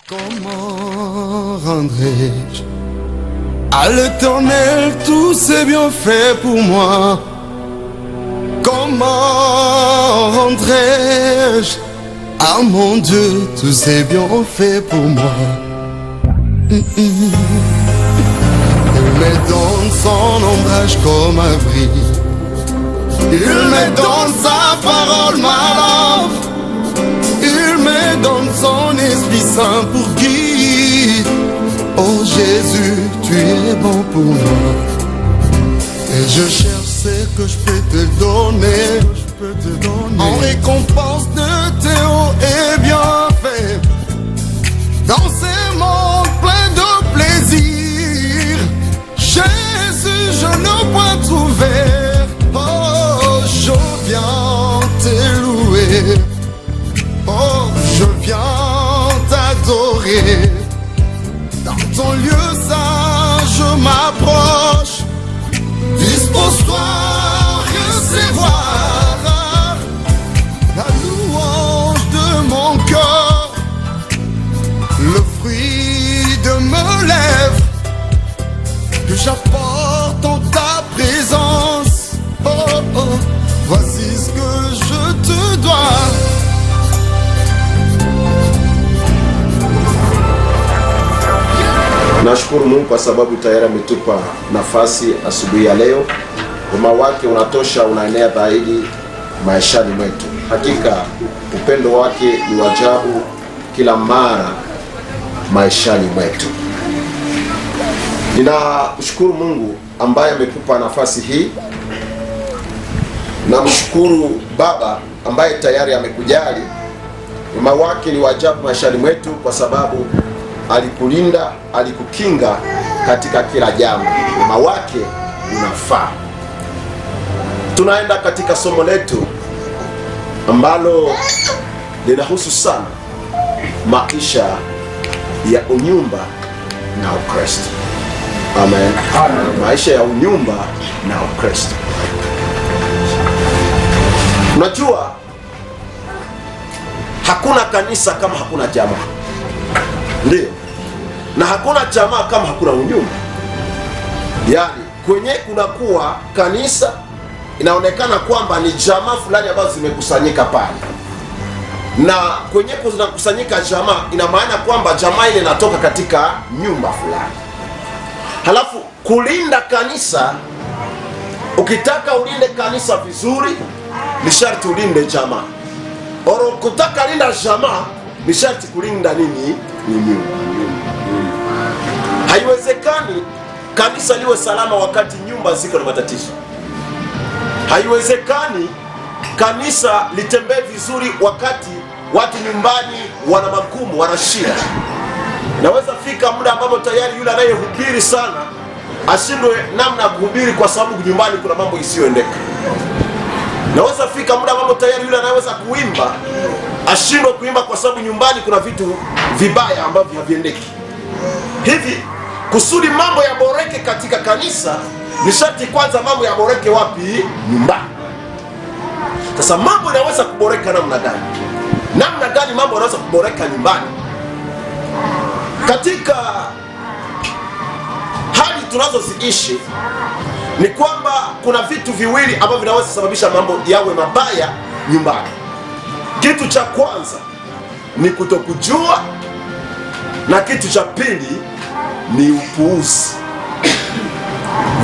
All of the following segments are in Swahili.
Comment rendrai-je à l'Éternel tous ses bienfaits pour moi? Comment rendrai-je à mon Dieu tous ses bienfaits pour moi? Il me donne son ombrage comme abri, il me donne sa parole, ma love. Il me donne son Esprit Saint pour guide. Oh Jésus, tu es bon pour moi. Et je cherche ce que je peux te donner, en récompense de tes hauts et bienfaits. Dans ce monde plein de plaisir, Jésus, je ne peux trouver. Oh, je viens te louer. Oh, je viens t'adorer. Dans ton lieu saint, je m'approche. Dispose-toi à recevoir la louange de mon cœur, le fruit de mes lèvres que j'apporte en ta présence. Oh, oh, voici ce que je te dois. Nashukuru Mungu kwa sababu tayari ametupa nafasi asubuhi ya leo. Wema wake unatosha, unaenea zaidi maishani mwetu. Hakika upendo wake ni wa ajabu kila mara maishani mwetu. Ninamshukuru Mungu ambaye ametupa nafasi hii. Namshukuru Baba ambaye tayari amekujali. Wema wake ni wa ajabu maishani mwetu kwa sababu alikulinda, alikukinga katika kila jambo. Wema wake unafaa. Tunaenda katika somo letu ambalo linahusu sana maisha ya unyumba na Ukristo. Amen. Amen. Maisha ya unyumba na Ukristo. Unajua hakuna kanisa kama hakuna jamaa. Ndio. Na hakuna jamaa kama hakuna unyumba. Yaani kwenye kunakuwa kanisa, inaonekana kwamba ni jamaa fulani ambazo zimekusanyika pale. Na kwenye kunakusanyika jamaa, ina maana kwamba jamaa ile inatoka katika nyumba fulani. Halafu kulinda kanisa, ukitaka ulinde kanisa vizuri, ni sharti ulinde jamaa. Oro kutaka linda jamaa, ni sharti kulinda nini? Ni nyumba. Haiwezekani kanisa liwe salama wakati nyumba ziko na matatizo. Haiwezekani kanisa litembee vizuri wakati watu nyumbani wana magumu, wana shida. Naweza fika muda ambapo tayari yule anayehubiri sana ashindwe namna ya kuhubiri kwa sababu nyumbani kuna mambo isiyoendeka. Naweza fika muda ambapo tayari yule anaweza kuimba ashindwe kuimba kwa sababu nyumbani kuna vitu vibaya ambavyo haviendeki. Hivi kusudi mambo yaboreke katika kanisa, ni sharti kwanza mambo yaboreke wapi? Nyumbani. Sasa mambo yanaweza kuboreka namna gani? Namna gani mambo yanaweza kuboreka nyumbani? Katika hali tunazoziishi ni kwamba kuna vitu viwili ambavyo vinaweza sababisha mambo yawe mabaya nyumbani. Kitu cha kwanza ni kutokujua, na kitu cha pili ni upuuzi.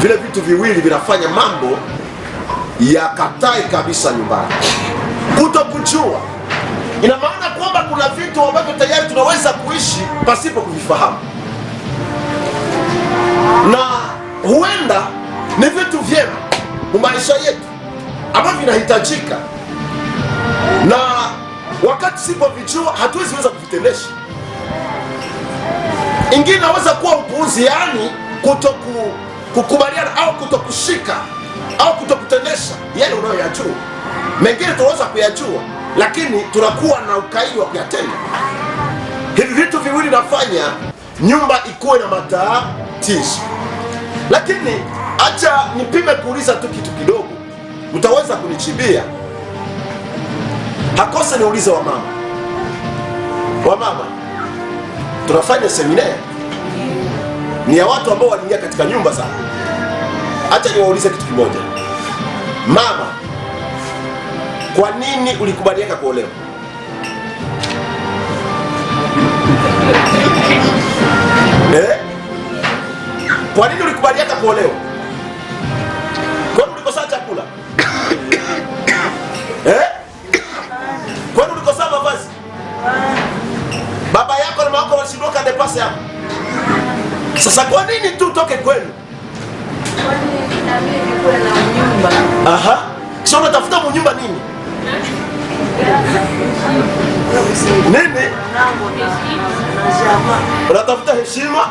Vile vitu viwili vinafanya mambo yakatae kabisa nyumbani. Kutokujua ina maana kwamba kuna vitu ambavyo tayari tunaweza kuishi pasipo kuvifahamu, na huenda ni vitu vyema kwa maisha yetu ambavyo vinahitajika, na wakati sipovijua hatuwezi weza kuvitendesha. Ingine naweza kuwa upuuzi, yani kukubaliana au kutokushika au kutokutendesha yale unayoyajua. Mengine tunaweza kuyajua lakini tunakuwa na ukaidi wa kuyatenda. Hivi vitu viwili nafanya nyumba ikuwe na matatizo. Lakini acha nipime kuuliza tu kitu kidogo, utaweza kunichibia. Hakose niulize wa mama, tunafanya seminaire ni ya watu ambao waliingia katika nyumba zao. Acha niwaulize kitu kimoja. Mama, kwa nini ulikubaliana kuolewa? Kwa nini ulikubaliana kuolewa? Kwani ulikosa chakula? Kwani ulikosa mavazi? Baba yako na mama yako walishindwa kadepasi yako. Sasa kwa nini tu utoke kwenu? Kwani na mimi kule na nyumba. Aha. Sio unatafuta mnyumba nini? Nini? Unatafuta heshima?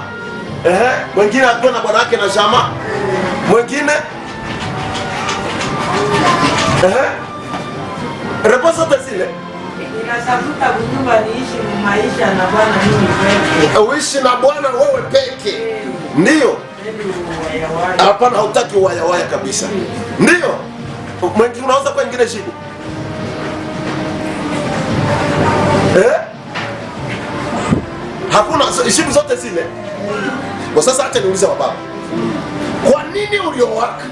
Mwingine akiwa na bwana yake na jamaa. Mwingine? Reposa zote zile. Ninatafuta kunyumba niishi maisha na bwana mimi peke. Uishi na bwana wewe peke. Ndio. Hapana, hautaki waya kabisa. Ndio. Mwingine unaweza kwa ingine jibu. Hakuna jibu zote zile. Kwa sasa acha niulize wa baba. Kwa nini uliowaka?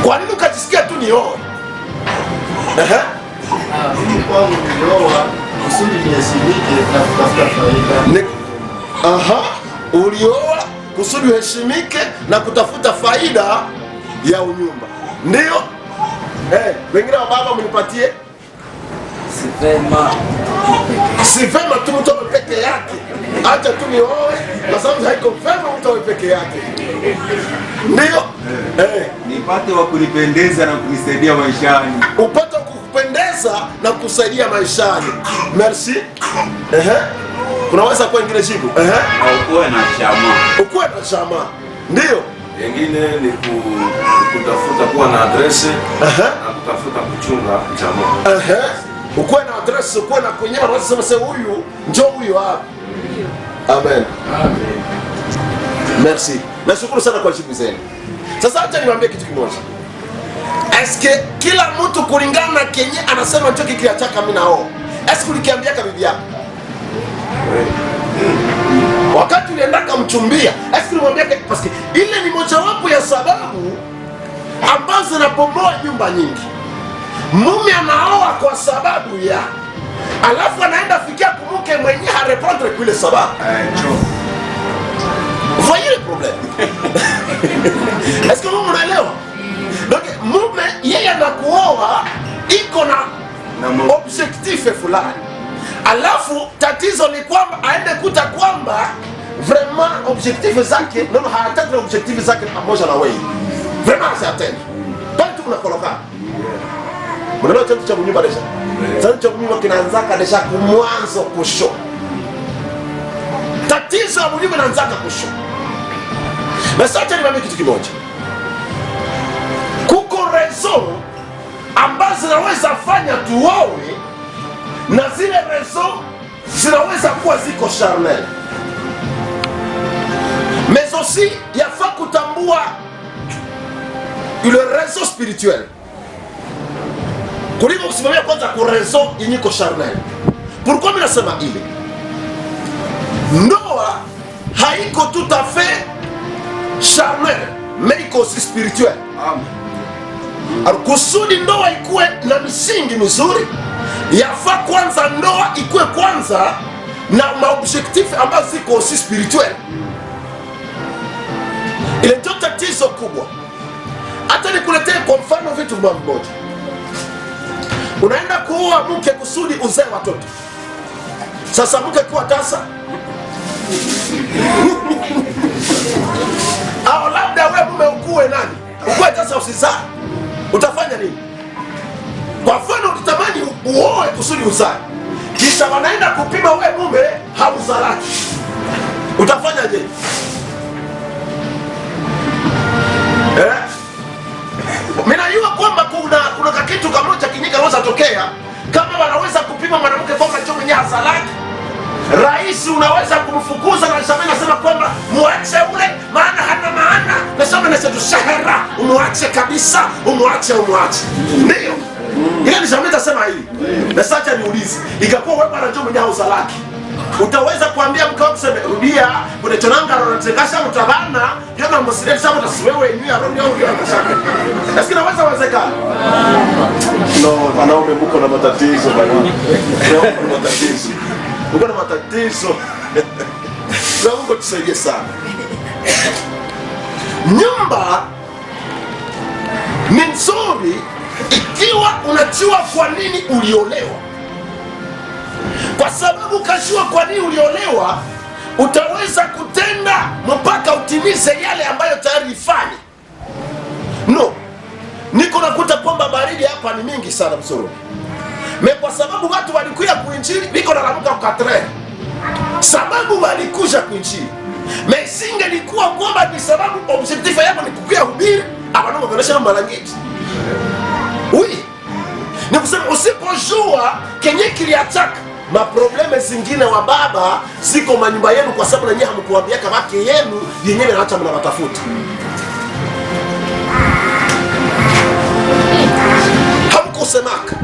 Kwa nini ukajisikia tu nioe? Mimi kwangu nilioa kusudi niheshimike na kutafuta faida. Ulioa kusudi uheshimike na kutafuta faida ya unyumba. Ndio? Wengine wa baba mnipatie. Si vema tu mtu awe peke yake. Acha tu nioe kwa sababu haiko vema mtu awe peke yake. Ndio? Nipate wa kunipendeza na kunisaidia maishani. Upate kukupendeza na kusaidia maishani. Merci. Unaweza kwa ingine jibu. Ukuwe na chama. Ukuwe na chama. Ndio? Wengine ni kutafuta kuwa na adresi na kutafuta kuchunga jamaa. Ukuwe na adresi, ukuwe na kwenyewe unaweza sema huyu njoo huyu hapa. Amen. Amen. Merci. Nashukuru sana kwa jibu zenu. Sasa acha niwaambie kitu kimoja. Eske kila mtu kulingana na kenye anasema njoo kikiachaka mimi nao. Eske ulikiambia kwa bibi yako? Wakati ulienda kumchumbia, eske ulimwambia parce que ile ni mojawapo ya sababu ambazo zinapomoa nyumba nyingi. Mume anaoa kwa sababu ya, alafu anaenda fikia kumke mwenye harepondre kule sababu. Voyez le problème. Est-ce que vous m'entendez? Donc mume yeye anakuoa iko na objectif fulani. Alafu tatizo ni kwamba aende kuta kwamba vraiment objectif zake ndio hataki objectif zake pamoja na wewe. Vraiment c'est atteindre. Pale tu unakoloka. Mnaona chanzo cha nyumba desha. Chanzo cha nyumba kinaanzaka desha kumwanzo kusho. Tatizo la nyumba inaanzaka kusho. Na sasa niwaambie kitu kimoja. Kuko raison ambazo zinaweza fanya tuoe na zile raison zinaweza kuwa ziko charnel. Mais aussi yafaa kutambua ile raison spirituelle. Kuliko kusimamia kwanza kwa raison yenye iko charnel. Pourquoi mimi nasema ile? Ndoa haiko tout à fait charnel, mais iko aussi spirituel. Amen. Alors kusudi ndoa ikuwe na misingi mizuri, yafaa kwanza ndoa ikuwe kwanza na maobjectif ambazo ziko aussi spirituel. Ile ndio tatizo kubwa. Hata nikuletee kwa mfano vitu mmoja. Unaenda kuoa mke kusudi uzae watoto. Sasa mke kuwa tasa au labda wewe mume ukuwe nani? Ukuwe tasa usizaa. Utafanya nini? Kwa mfano unatamani uoe kusudi uzae. Kisha wanaenda kupima wewe mume hauzalaki. Utafanya je? Mimi najua kwamba kuna kitu kamoja kinyika kinaweza tokea kama wanaweza kupima mwanamke kwamba hicho mwenye hazalaki. Rais unaweza kumfukuza na jamii nasema kwamba muache ule maana hana maana. Na sasa nasema shahara umwache kabisa, umwache. Ndio. Ile ni jamii tasema hii. Na sasa niulize, ikakuwa wewe bwana njoo mwenye hausa laki. Utaweza kuambia mke wako sema rudia kuna tonanga anatekasha mtabana yana msile sababu tasiwewe ni aroni au ndio anashaka. Lakini naweza wezekana. No, wanaume mko na matatizo bwana. Mko na matatizo. Mko na matatizo. Na Mungu tusaidie sana. Nyumba ni nzuri ikiwa unajua kwa nini uliolewa. Kwa sababu ukajua kwa nini uliolewa, utaweza kutenda mpaka utimize yale ambayo tayari ifanye. No, niko nakuta kwamba baridi hapa ni mingi sana Msoro. Kwa sababu watu walikuja kuinjili, niko nalamuka ukatre. Sababu walikuja kuinjili. Mesinge likuwa kwamba ni sababu objectif yako ni kukuya hubiri, abantu wanaonesha malangiti. Oui. Ni kusema usipojua kenye kiliataka maprobleme zingine wa baba ziko manyumba yenu kwa sababu nanyi hamkuambia kabake yenu yenyewe naacha mnawatafuta. Hamkusemaka.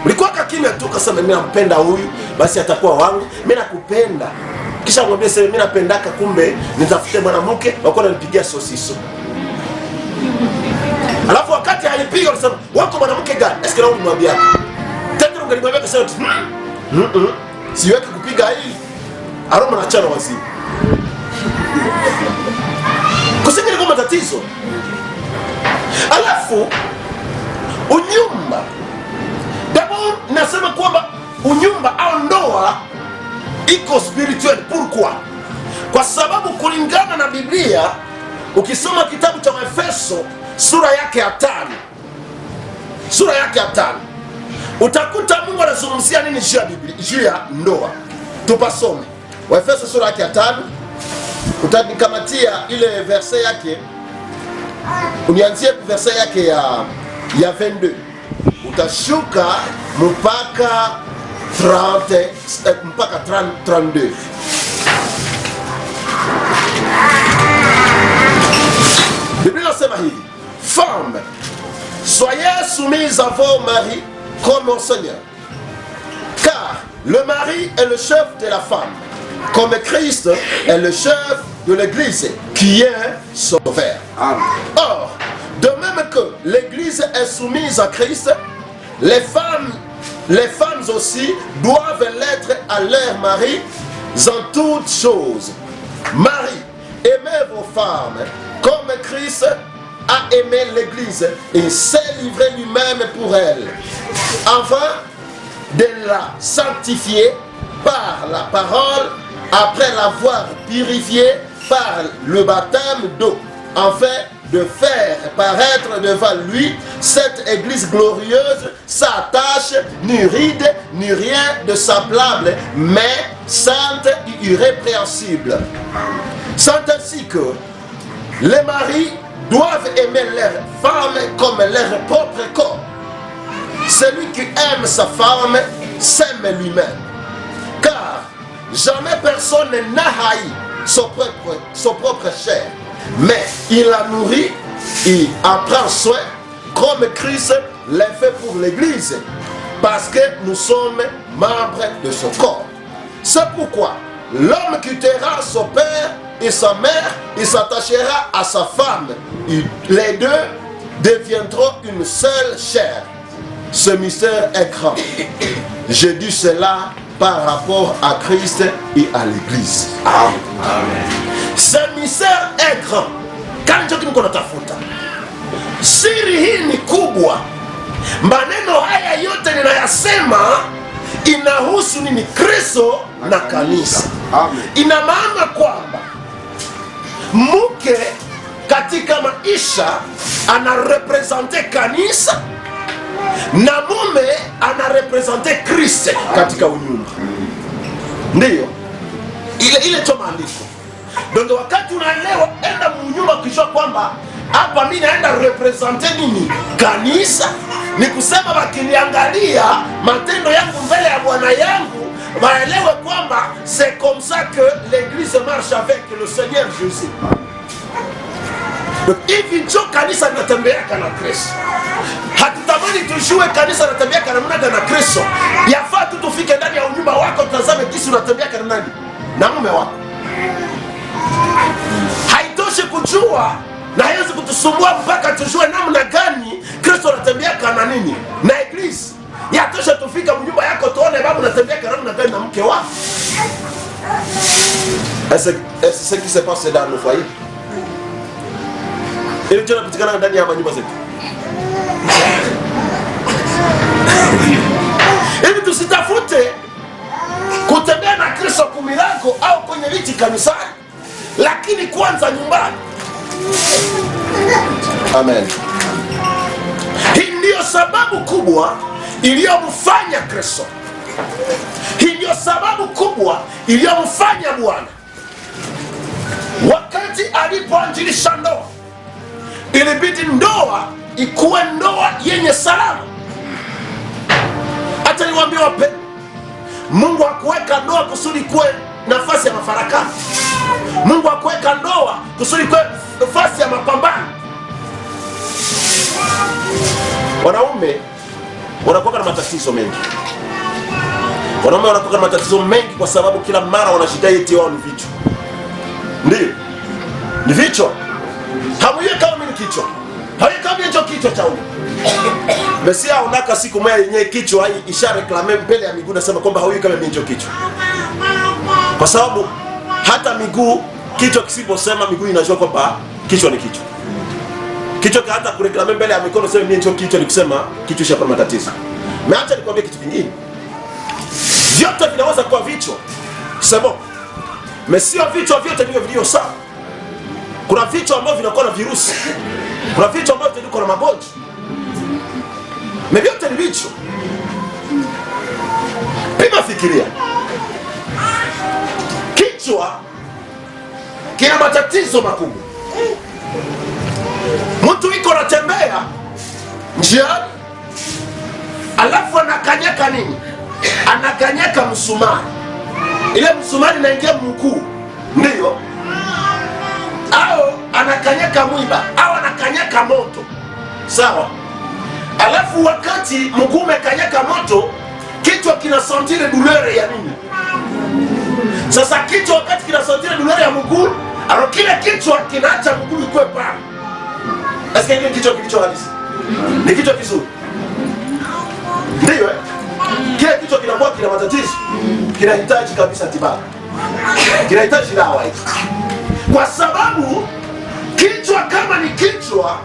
Mlikuwa kimya tu kasema mimi nampenda huyu basi atakuwa wangu. Mimi nakupenda. Kisha mwambie sasa mimi napendaka kumbe nitafute mwanamke wako ananipigia sosiso. Alafu wakati alipiga anasema wako mwanamke gani? Eske nao nimwambia. Tena ungelimwambia kasema siweke kupiga hii. Aroma na chana wazimu. Kusingili kwa matatizo. Alafu unyumba. D'abord nasema kwamba unyumba au ndoa iko spirituel. Pourquoi? Kwa sababu kulingana na Biblia ukisoma kitabu cha Efeso sura yake ya 5 utakuta Mungu anazungumzia nini juu ya ndoa. Tupasome Efeso sura yake ya 5, utanikamatia ile verse yake, unianzie verse yake ya 22 utashuka mpaka 32. Biblia inasema hivi: Femme, soyez soumises à vos maris comme au Seigneur. Car le mari est le chef de la femme, comme Christ est le chef de l'Église, qui est sauveur. Amen. Or, de même que l'Église est soumise à Christ, les femmes aussi doivent l'être à leur mari en toutes choses. Marie, aimez vos femmes comme Christ a aimé l'Église et s'est livré lui-même pour elle, afin de la sanctifier par la parole, après l'avoir purifiée par le baptême d'eau, afin de faire paraître devant lui cette Église glorieuse, sans tache, ni ride, ni rien de semblable, mais sainte et irrépréhensible. C'est ainsi que les maris doivent aimer leurs femmes comme leur propre corps. Celui qui aime sa femme s'aime lui-même. Car jamais personne n'a haï son propre chair, mais il la nourrit, il en prend soin, comme Christ l'a fait pour l'Église, parce que nous sommes membres de son corps. C'est pourquoi l'homme quittera son père et sa mère et s'attachera à sa femme. Les deux deviendront une seule chair. Ce mystère est grand. Je dis cela par rapport à Christ et à l'Église. Amen. Ce mystère est grand. Kani ndio kimko natafuta. Siri hii ni kubwa. Maneno haya yote ninayasema inahusu nini? Kristo na kanisa. Amen. Ina maana kwamba mke katika maisha anarepresente kanisa na mume anarepresente Kristo katika unyumba. Ndiyo ile to maandiko. Ndio wakati unaelewa, enda mnyumba ukijua kwamba hapa mimi naenda represente nini? Kanisa. Ni kusema wakiniangalia matendo yangu mbele ya Bwana yangu, waelewe kwamba c'est comme ça que l'église marche avec le Seigneur Jésus. Donc hivi ndio kanisa linatembea kana Kristo. Hatutamani ili tujue kanisa linatembea namna gani na Kristo, yafaa tu tufike ndani ya nyumba wako, tutazame kisi unatembea namna gani na mume wako. Haitoshi kujua na haiwezi kutusumbua mpaka tujue namna gani Kristo anatembea na nini na Eglise. Yatosha tufika nyumba yako tuone babu unatembea namna gani na mke wako. Est-ce ce qui se passe dans nos foyers? Ili tunapatikana ndani ya nyumba zetu. Ili tusitafute kutembea na Kristo kumilango au kwenye viti kanisani, lakini kwanza nyumbani. Amen. Hii ndio sababu kubwa iliyomfanya Kristo. Hii ndio sababu kubwa iliyomfanya Bwana wakati alipoanjilisha ndoa, ilibidi ndoa ikuwe ndoa yenye salama. Hata niwaambie wapendwa, Mungu hakuweka ndoa kusudi kuwe nafasi ya mafarakano. Mungu hakuweka ndoa kusudi kuwe nafasi ya mapambano. Wanaume wanakuwa na matatizo mengi. Wanaume wanakuwa na matatizo mengi kwa sababu kila mara wanashidai eti wao ni vichwa. Ndio. Ni vichwa. Hamuye kama mimi kichwa. Hamuye kama hicho kichwa cha huyo. Mesia unaka siku moja yenyewe kichwa hii ishara reklame mbele ya miguu nasema kwamba hamuye kama mimi hicho kichwa. Kwa sababu hata miguu kichwa kisiposema miguu inajua kwamba kichwa ni kichwa. Kichwa hata kureklame mbele ya mikono sema mimi hicho kichwa ni kusema kichwa cha matatizo. Na acha nikwambie kitu kingine. Vyote vinaweza kuwa vichwa. Sema Mesio vichwa vyote ndivyo vilivyo sawa. Kuna vichwa ambavyo vinakuwa na virusi. Kuna vichwa ambavyo vinakuwa na magonjwa. Na vyote ni vichwa. Pima fikiria. Kichwa kina matatizo makubwa. Mtu iko anatembea njiani, alafu anakanyaka nini? Anakanyaka msumari. Ile msumari inaingia mguu. Ndio. Au anakanyaka mwiba, au anakanyaka moto. Sawa? Alafu wakati mguu umekanyaka moto, kichwa kinasantire douleur ya nini? Sasa kichwa wakati kinasantire douleur ya mguu, alors kile kichwa kinaacha mguu ikwe pa. Est-ce que kichwa kilicho halisi? Ni kichwa kizuri. Ndio. Kile kichwa kinakuwa kina matatizo, kinahitaji kabisa tibabu, kinahitaji dawa hizo. Kwa sababu kichwa kama ni kichwa,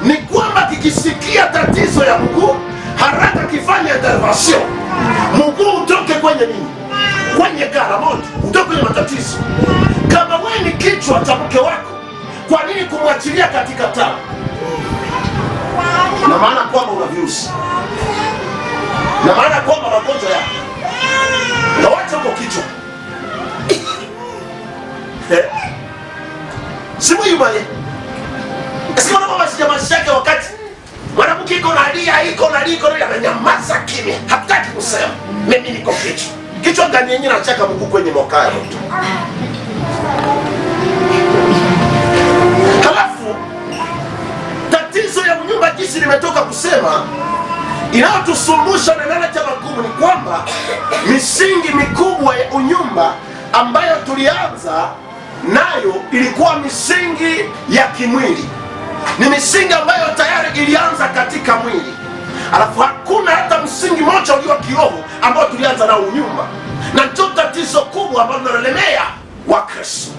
ni kwamba kikisikia tatizo ya mguu haraka kifanya intervention, mguu utoke kwenye nini? Kwenye karamoto, utoke kwenye matatizo. Kama wewe ni kichwa cha mke wako, kwa nini kumwachilia katika taa? Na maana kwamba una virusi, na maana kwamba magonjwa yako na wacha huko kichwa. Simu yubaye. Sio mama mashaka wakati mwanamke iko na lia, iko na liko na ananyamaza kimya. Hataki kusema mimi niko kichwa. Kichwa gani yenyewe anachaka Mungu kwenye mokaya mtu. Halafu tatizo ya nyumba jinsi nimetoka kusema inayotusumbusha na nana cha magumu ni kwamba misingi mikubwa ya unyumba ambayo tulianza nayo ilikuwa misingi ya kimwili. Ni misingi ambayo tayari ilianza katika mwili. Alafu hakuna hata msingi moja ulio kiroho ambao tulianza nao unyumba. Na ndio tatizo kubwa ambalo linalemea Wakristo.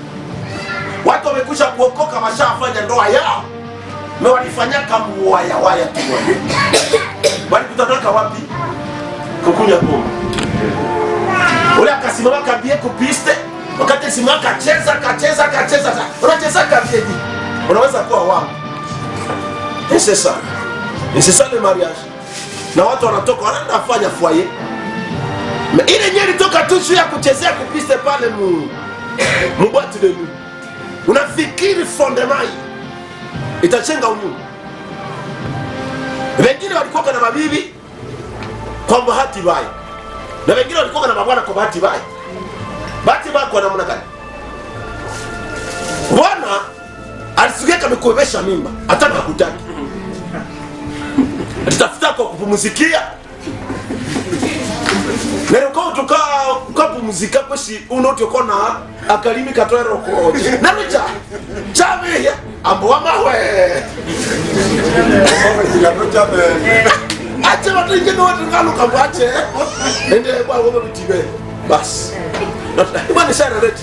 Watu wamekuja kuokoka, washafanya ndoa yao, na walifanyaka muwaya tu. Walikutana wapi? Kukunya pombe. Ule akasimama kabie kupiste, wakati simama kacheza. Unacheza kabie. Unaweza kuwa wao. C'est ça le mariage. Na watu wanatoka wanafanya foyer. Ile nyeri toka tu ya kuchezea kupiste pale mu boîte de nuit. Unafikiri fondement itachenga unyumba. Wengine walikuwa na mabibi kwa bahati mbaya, na wengine walikuwa na mabwana kwa bahati mbaya. Bahati mbaya kwa namna gani? Bwana alisugeka mikuwesha mimba hata nakutaki. Atitafuta kwa kupumuzikia. Lero kwa tukapumzika kwesi unoti kona akalimi katwero ko. Naruja. Chame ambo wa mawe. Acha watu ingine watu ngalo kamwache. Ende kwa ngoma mtibe. Bas. Ibani sana reti.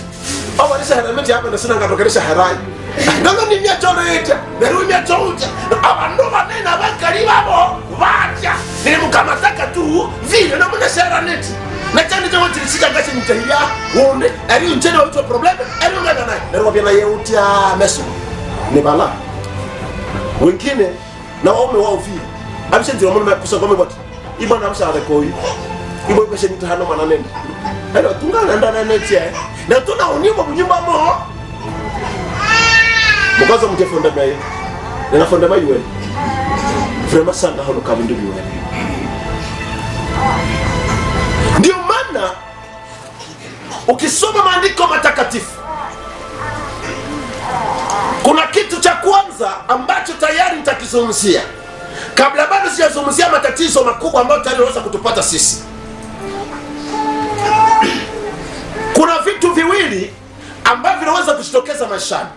Awa ni sana meti hapa na sina ngatokelesha harai. Nganga ni mia choreta. Lero mia choreta. Abantu banena bakali babo. Vacha. Ni mkamataka tu vile na mna sana reti. Na chani cha wote sita ngache mtahia. Wonde ari unchene watu problem. Ari ngana naye. Lero pia na yeutia meso. Ni bala. Wengine na waume wao vile. Abisenti wa mwana kusa ngome bot. Iba na msha rekoi. Ibo kweshe nitahano mananene. Hello tungana ndana netia. Na tuna unibo bunyumba mo. Mukaza mtefonda baye. Na fonda baye wewe. Vrema sana hano kabindu biwe. Ndio maana ukisoma maandiko matakatifu kuna kitu cha kwanza ambacho tayari nitakizungumzia. Kabla bado sijazungumzia matatizo makubwa ambayo tayari yanaweza kutupata sisi. Kuna vitu viwili ambavyo vinaweza kujitokeza maishani.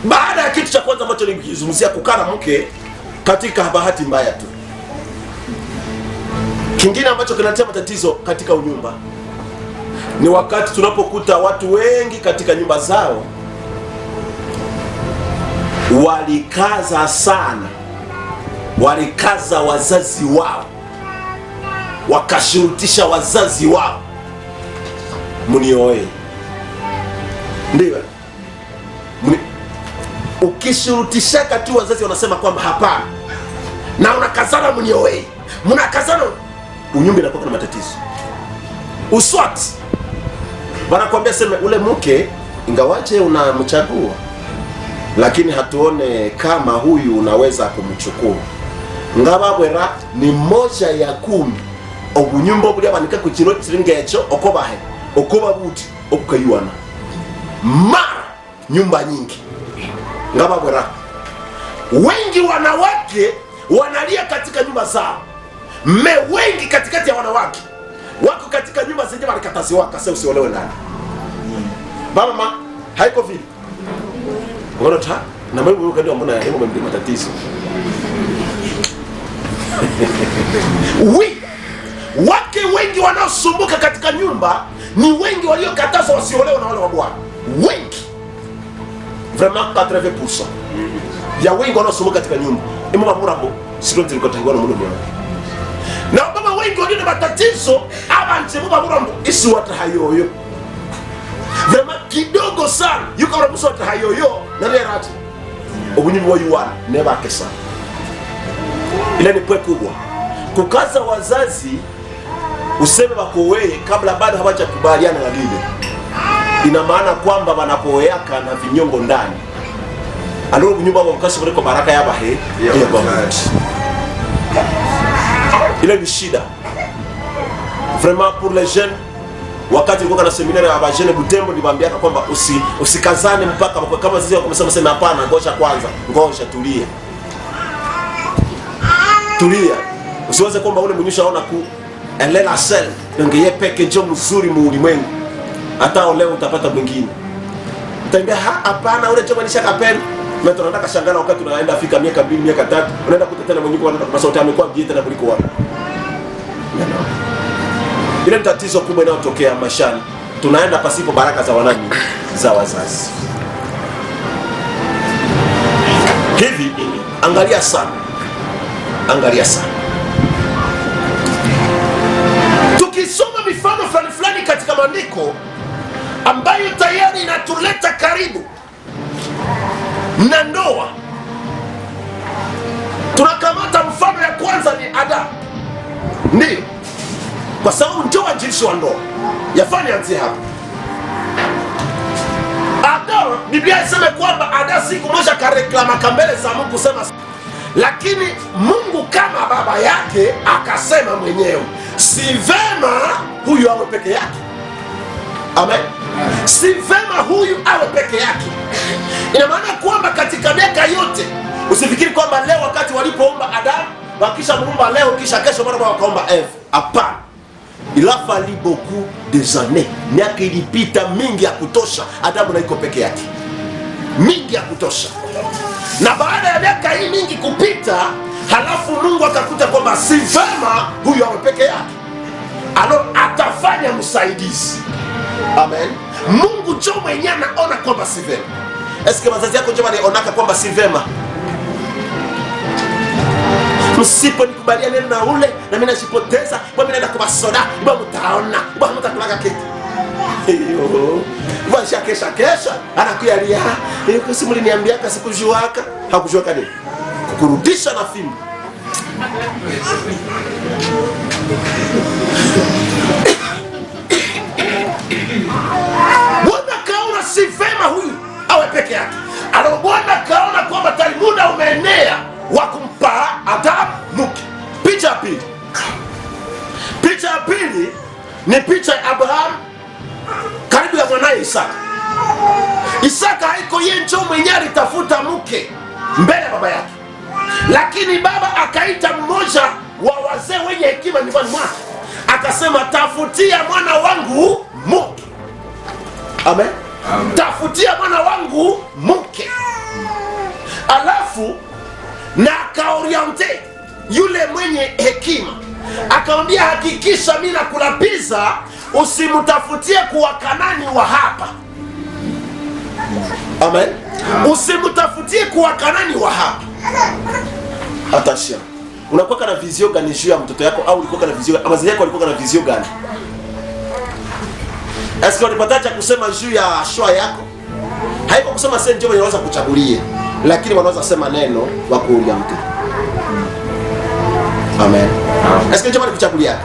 Baada ya kitu cha kwanza ambacho nilikizungumzia, kukaa na mke katika bahati mbaya tu. Kingine ambacho kinaletea matatizo katika unyumba ni wakati tunapokuta watu wengi katika nyumba zao walikaza sana, walikaza wazazi wao, wakashurutisha wazazi wao munioe. Ndio ukishurutishaka tu wazazi wanasema kwamba hapana, na unakazana munioe, mnakazana, unyumba inakuwa na matatizo. Uswati wanakuambia sema ule mke ingawaje unamchagua, lakini hatuone kama huyu unaweza kumchukua. Ngababwera ni moja ya 10 obunyumba buli abanika ku kiro kiringecho okobahe okoba buti okukayuana mara nyumba nyingi. Ngababwera wengi wanawake wanalia katika nyumba zao. Me wengi katikati ya wanawake wako katika nyumba zenye walikataziwa kasa usiolewe ndani. Mama haiko vile. Ngorota na mimi wewe kadi mbona yeye mbona matatizo. Wake wengi wanaosumbuka katika nyumba ni wengi waliokatazwa wasiolewe na wale wa Bwana. Wengi. Vraiment 80% ya wengi wanaosumbuka katika nyumba. Imama Murambo sio tulikotangwa na Mungu. Na baba wengi walio na matatizo abantu baba Murambo isi wata hayoyo. Vraiment kidogo sana yuko na msota hayoyo na lerati. Obunyumba wa yuana never kesa. Ile ni pwe kubwa. Kukaza wazazi useme bakowe kabla bado hawajakubaliana na lile. Ina maana kwamba wanapoeaka na vinyongo ndani. Aloro bunyumba wa mkasi kwa baraka ya bahe ya baba. Ile ni shida. Vraiment pour les jeunes, wakati nilikuwa na seminaire ya bajene Butembo niliwaambia kwamba usikazane mpaka kama sisi wamesema sema hapana, ngoja kwanza, ngoja tulia. Tulia. Usiweze kwamba ule mnyusha aona ku elela sel ngeye peke jo mzuri mu ulimwengu. Hata leo utapata mwingine. Utaambia hapana ule choma nisha kapeni. Na tunataka shangana wakati tunaenda Afrika miaka 2 miaka 3, unaenda kutetana mwingine wanaenda kwa sauti amekuwa bieta na kuliko wao. Ile tatizo kubwa inayotokea mashani, tunaenda pasipo baraka za wanani za wazazi. Hivi angalia sana. Angalia sana. Tukisoma mifano fulani katika maandiko ambayo tayari inatuleta karibu na ndoa. Tunakamata mfano ya kwanza ni Adam. Ndio. Kwa sababu ndio waanzilishi wa ndoa. Yafanya anzi hapa. Adam, Biblia inasema kwamba Adam siku moja kareklama kambele za Mungu kusema, lakini Mungu kama baba yake akasema mwenyewe, si vema huyu awe peke yake. Amen. Si vema huyu awe peke yake. Ina maana kwamba katika miaka yote Usifikiri kwamba leo wakati walipoomba Adamu wakisha muumba leo kisha kesho mara wakaomba Eve. Hapana. Il a fallu beaucoup des années. Miaka ilipita mingi ya kutosha, Adamu na iko peke yake. Mingi ya kutosha. Na baada ya miaka hii mingi kupita, halafu Mungu akakuta kwamba si vema huyu awe peke yake. Alors atafanya msaidizi. Amen. Mungu jo mwenyewe anaona kwamba si vema. Eske wazazi yako jo wanaonaka kwamba si vema? Msipo nikubalia neno na ule na mimi najipoteza, kwa mimi naenda kwa soda, mbona mtaona, mbona mtakulaga keki. Hiyo. Mbona kesha anakuyalia. Hiyo kasi mliniambia kasi kujuaka, hakujuaka nini? Kukurudisha na fimbo. Bwana kaona si vema huyu awe peke yake. Ana Bwana kaona kwamba tayari muda umeenea wa kumpa Adamu mke. Picha ya pili. Picha ya pili ni picha ya Abraham karibu ya mwanae Isaka. Isaka haiko yeye ndio mwenyewe alitafuta mke mbele ya baba yake. Lakini baba akaita mmoja wa wazee wenye hekima nyumbani mwake. Akasema tafutia mwana wangu mke. Amen. Amen. Tafutia mwana wangu mke. Alafu na akaoriente yule mwenye hekima. Akamwambia hakikisha mimi nakulapiza usimtafutie kwa Kanani wa hapa. Amen. Usimtafutie kwa Kanani wa hapa. Atashia. Unakuwa na vizio gani juu ya mtoto yako au ulikuwa na vizio wazazi yako walikuwa na vizio gani? Eske ulipata cha kusema juu ya shoa yako? Haiko kusema sasa ndio wanaweza kuchagulie, lakini wanaweza sema neno wa kuulia mtu. Amen. Eske ndio kuchagulia?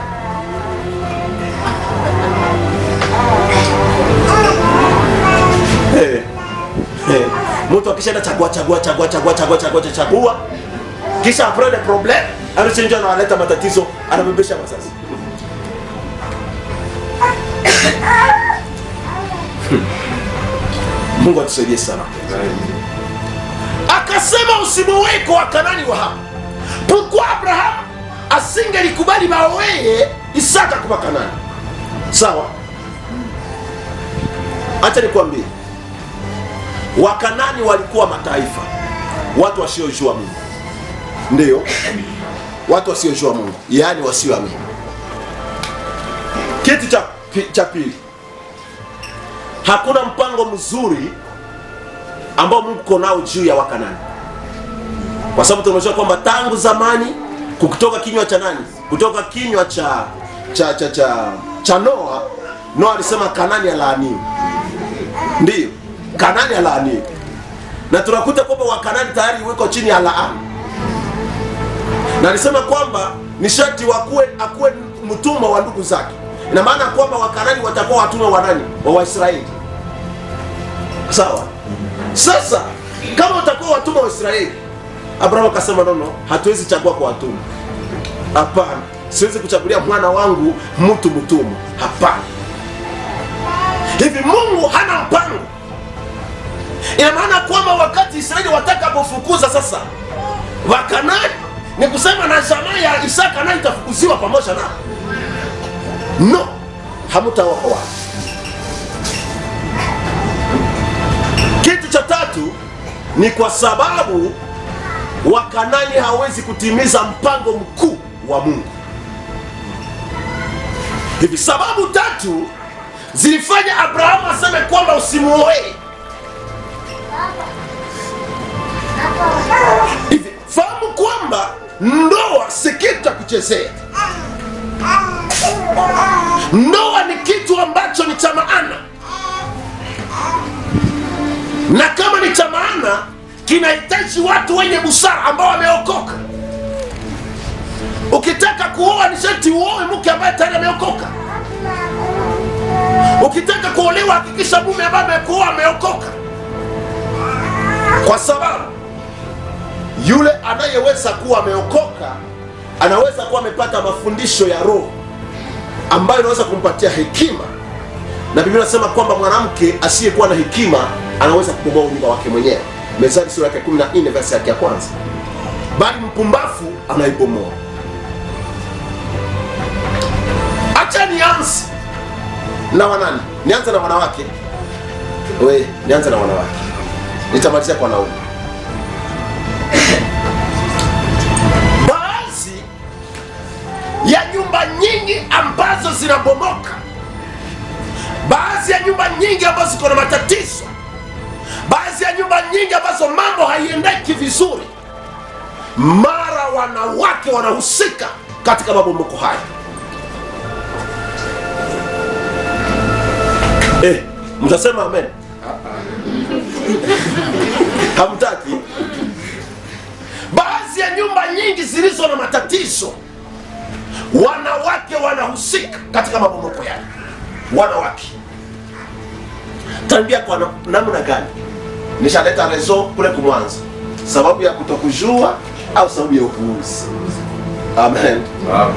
Mtu akishaenda chagua kisha après le problème anachenja na analeta matatizo, anabebesha wazazi. Mungu atusaidie sana. Akasema usimuoe kwa Kanani wa hapa. Pourquoi Abraham asingelikubali baoe Isaka kwa Kanani? Sawa? Acha nikwambie. Wakanani walikuwa mataifa, watu wasiojua Mungu. Ndio, watu wasiojua Mungu, yaani wasioamini. Kitu cha pili, hakuna mpango mzuri ambao Mungu konao juu ya Wakanani, kwa sababu tunajua kwamba tangu zamani kutoka kinywa cha nani? Kutoka kinywa cha Noa. Noa alisema Kanani alaaniwe. Ndio, Kanani alaaniwe. Na tunakuta kwamba Wakanani tayari wako chini ya laana. Na alisema kwamba ni sharti akuwe mtumwa wa ndugu zake. Ina maana kwamba Wakanani watakuwa watumwa wa nani? Wa Waisraeli. Sawa? Sasa kama watakuwa watumwa wa Israeli, Abraham akasema no, hatuwezi chagua kwa watumwa. Hapana, siwezi kuchagulia mwana wangu mtu mtumwa. Hapana. Hivi Mungu hana mpango. Ina maana kwamba wakati Israeli watakapofukuza sasa Wakanani, ni kusema na jamaa ya Isaka nayo itafukuziwa pamoja na. No, hamtaokoa. Kitu cha tatu ni kwa sababu Wakanani hawezi kutimiza mpango mkuu wa Mungu. Hivi sababu tatu zilifanya Abrahamu aseme kwamba usimuoe. Hivi fahamu kwamba ndoa si kitu cha kuchezea. Ndoa ni kitu ambacho ni cha maana, na kama ni cha maana kinahitaji watu wenye busara ambao wameokoka. Ukitaka kuoa ni sharti uoe mke ambaye tayari ameokoka. Ukitaka kuolewa hakikisha mume ambaye amekuoa ameokoka, kwa sababu yule anayeweza kuwa ameokoka anaweza kuwa amepata mafundisho ya Roho ambayo inaweza kumpatia hekima. Na Biblia inasema kwamba mwanamke asiyekuwa na hekima anaweza kubomoa nyumba wake mwenyewe. Methali sura ya 14 verse yake ya kwanza. Bali mpumbavu anaibomoa. Acha nianze na wanani? Nianze na wanawake. Nianze na wanawake. Nitamalizia kwa wanaume. Baadhi ya nyumba nyingi ambazo zinabomoka, baadhi ya nyumba nyingi ambazo ziko na matatizo, baadhi ya nyumba nyingi ambazo mambo haiendeki vizuri, mara wanawake wanahusika katika mabomoko haya. Mtasema amen? Hamtaki? Baadhi ya nyumba nyingi zilizo na matatizo, wanawake wanahusika katika mabomoko yale. Wanawake. Tambia kwa namna gani? Nishaleta rezo kule kumwanza. Sababu ya kutokujua au sababu ya upuuzi. Amen.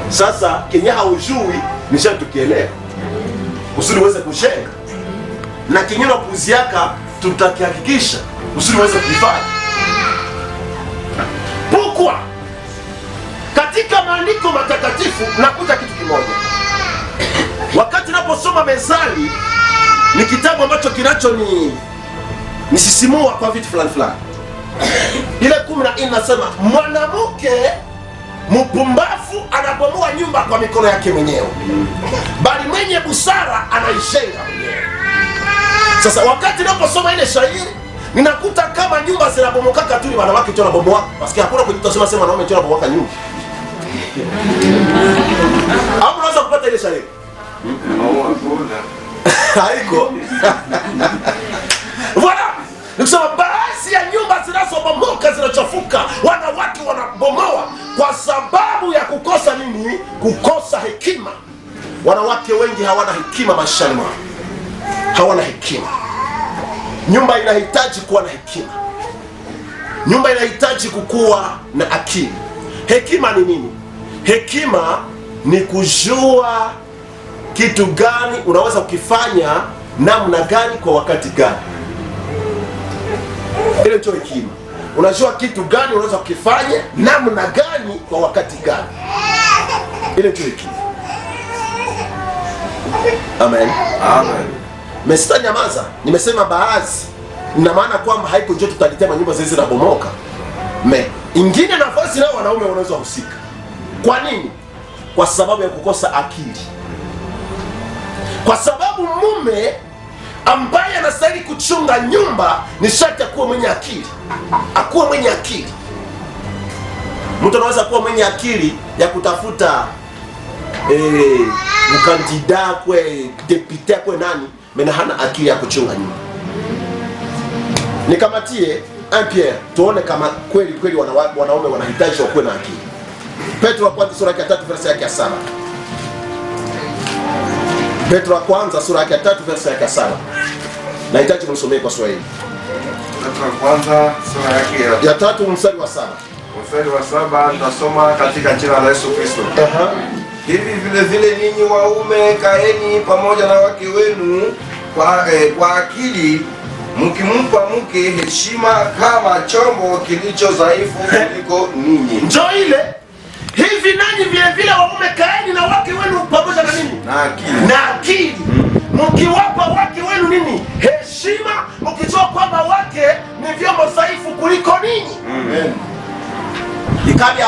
Sasa kenya haujui nishatukielewa. Usuli uweze kushenga. Na kenya na upuuzi yaka tutakihakikisha usuli uweze kuifanya. Pukwa katika maandiko matakatifu nakuta kitu kimoja. Wakati naposoma Methali, ni kitabu ambacho kinacho nisisimua kwa vitu fulani fulani. Ile 14 nasema mwanamke mpumbavu anabomoa nyumba kwa mikono yake mwenyewe, bali mwenye busara anaijenga mwenyewe. Sasa wakati naposoma ile shairi, ninakuta kama nyumba zinabomoka tu ni wanawake tu wanabomoa. Basi hakuna kujitasema sema wanaume tu wanabomoa nyumba. Hapo unaweza kupata ile shairi. Haiko. Voilà. Nikisema baadhi ya nyumba zinazobomoka zinachafuka, wanawake wanabomoa kwa sababu ya kukosa nini? Kukosa hekima. Wanawake wengi hawana hekima maishani mwao. Hawana hekima. Nyumba inahitaji kuwa na hekima. Nyumba inahitaji kukua na akili. Hekima ni nini? Hekima ni kujua kitu gani unaweza kukifanya namna gani kwa wakati gani. Ile ndio hekima. Unajua kitu gani unaweza kukifanya namna gani kwa wakati gani. Ile ndio hekima. Amen. Amen. Mesita nyamaza, nimesema baadhi. Ina maana kwamba haiko ndio tutalitema nyumba zizi na bomoka. Ingine nafasi nao wanaume wanaweza husika. Kwa nini? Kwa sababu ya kukosa akili. Kwa sababu mume ambaye anastahili kuchunga nyumba ni sharti akuwe mwenye akili. Akuwe mwenye akili. Mtu anaweza kuwa mwenye akili ya kutafuta mkandida kwe depute kwe nani, mena hana akili ya kuchunga nyumba. Nikamatie 1 Pierre tuone kama kweli kweli wanaume wanahitaji wakuwe na akili. Petro wa kwanza sura ya 3 verse yake ya 7. Petro wa kwanza sura ya 3 verse yake ya 7. Nahitaji kumsomea kwa Kiswahili. Petro wa kwanza sura yake ya 3 mstari wa 7. Mstari wa 7 tunasoma katika jina la Yesu Kristo. Hivi vile vile ninyi waume kaeni pamoja na wake wenu kwa akili, mkimpa mke heshima kama chombo kilicho dhaifu kuliko ninyi. Njoo ile. Hivi nanyi vile vile waume kaeni na wake wenu pamoja na nini? Na akili. Na akili. Mkiwapa wake wenu nini? Heshima, mkijua kwamba wake ni vyombo dhaifu kuliko ninyi. Amen. Ikaja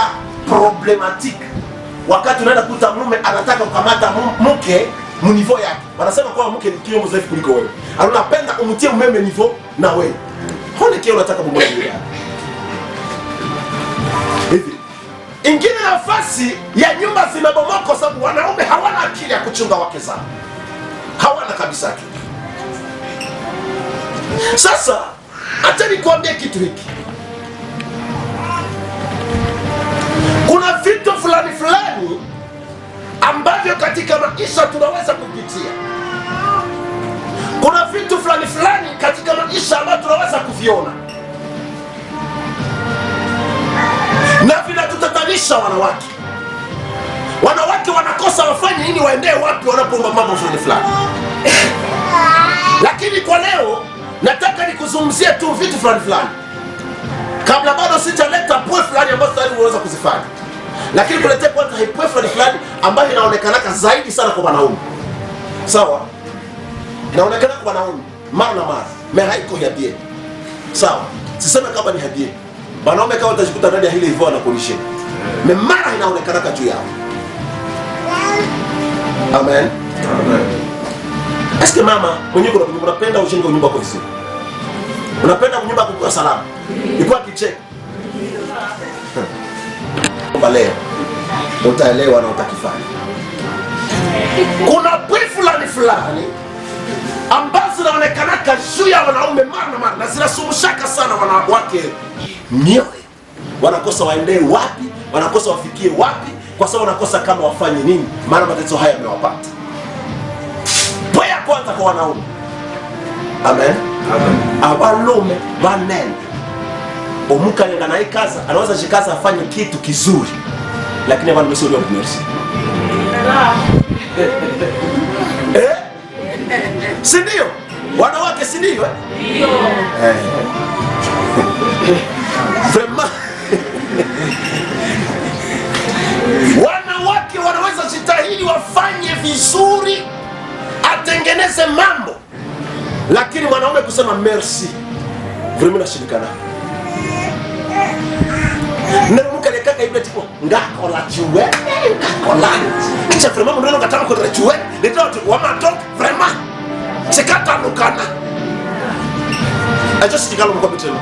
problematic. Wakati unaenda kuta mume anataka kukamata mke mnivo yake. Wanasema kwamba mke ni kiombo dhaifu kuliko wewe. Anapenda umtie mume nivo na wewe. Hone kile unataka mume yake. Hivi. Ingine nafasi ya nyumba zinabomoka kwa sababu wanaume hawana akili ya kuchunga wake zao. Hawana kabisa akili. Sasa acha nikwambie kitu hiki. Kuna vitu fulani fulani ambavyo katika maisha tunaweza kupitia. Kuna vitu fulani fulani katika maisha ambavyo tunaweza kuviona. Na vinatutatanisha wanawake. Wanawake wanakosa wafanye nini, waendee wapi wanapoomba mambo fulani fulani. Lakini kwa leo nataka nikuzungumzie tu vitu fulani fulani. kabla bado sitaleta pwe fulani ambazo tayari unaweza kuzifanya, lakini kuletea kwanza pwe fulani ambayo inaonekanaka zaidi sana kwa wanaume. Sawa, inaonekana kwa wanaume mara na mara, mais haiko habie. Sawa, siseme kama ni habie, wanaume kama utajikuta ndani ya hili hivyo anakulisha, mais mara inaonekana juu yao. Amen. Eske mama mwenyewe unapenda ujenge nyumba kwa vizuri? Unapenda nyumba kwa salama? Ikuwa kicheko. Leo utaelewa na utakifanya. Kuna fulani ambazo zinaonekana juu ya wanaume mara na zinasumushaka sana wanawake mioyo. Wanakosa waendee wapi, wanakosa wafikie wapi, kwa sababu wanakosa kama wafanye nini, maana matatizo haya yamewapata. Pwaya kwanza kwa wanaume. Amen. Abalume banene. Omuka yenga na ikaza, anaweza jikaza afanye kitu kizuri, lakini abantu mesuri wa kumersi. Si ndio? Wanawake si ndio? Ndio. Vraiment. Wanawake wanaweza jitahidi wafanye vizuri, atengeneze mambo, lakini mwanaume kusema merci vraiment nashirikana. Nero mukalekaka ibile tipo ngakola chuwe, ngakola. Ncha vraiment mndano ngataka kodra chuwe, ndio wa matok vraiment. Sekata lukana. Ajo sitikalo mko bitema.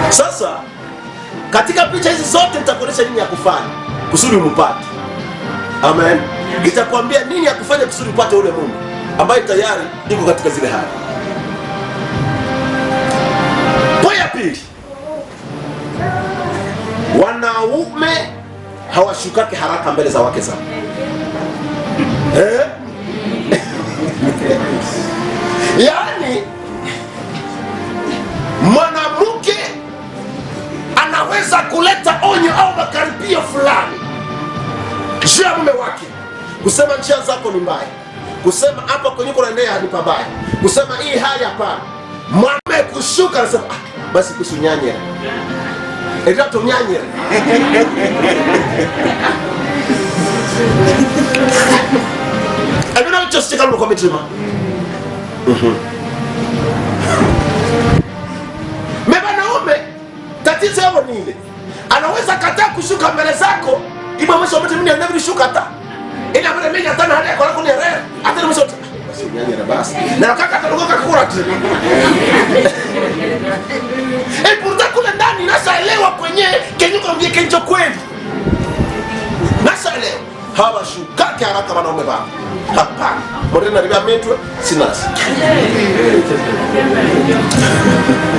Sasa katika picha hizi zote nitakuonesha nini ya kufanya kusudi umpate. Amen. Nitakwambia nini ya kufanya kusudi upate ule Mungu ambaye tayari yuko katika zile hali. Poya pili. Wanaume hawashukake haraka mbele za wake zao. Yaani mwanamke anaweza kuleta onyo au makaripio fulani juu ya mume wake, kusema njia zako ni mbaya, kusema hapa kwenye kunaendea ni pabaya, kusema hii hali hapana. Mwame kushuka anasema basi kusunyanye ndio nyanye. Abina uchostika kwa mitima. Wanaume tatizo yao ni ile, anaweza kataa kushuka mbele zako, ibo mwisho mtu mimi ndio nishuka hata ila mbele mimi hata na hali kwa kuni rere hata mwisho basi nyanya na basi na kaka atadogoka kukura tu. Pourtant kule ndani nasaelewa kwenye kenyuko mbie kenjo kweli, nasaelewa hawashukake haraka wanaume baba. Hapana, mbona nalibia metwe sinasi.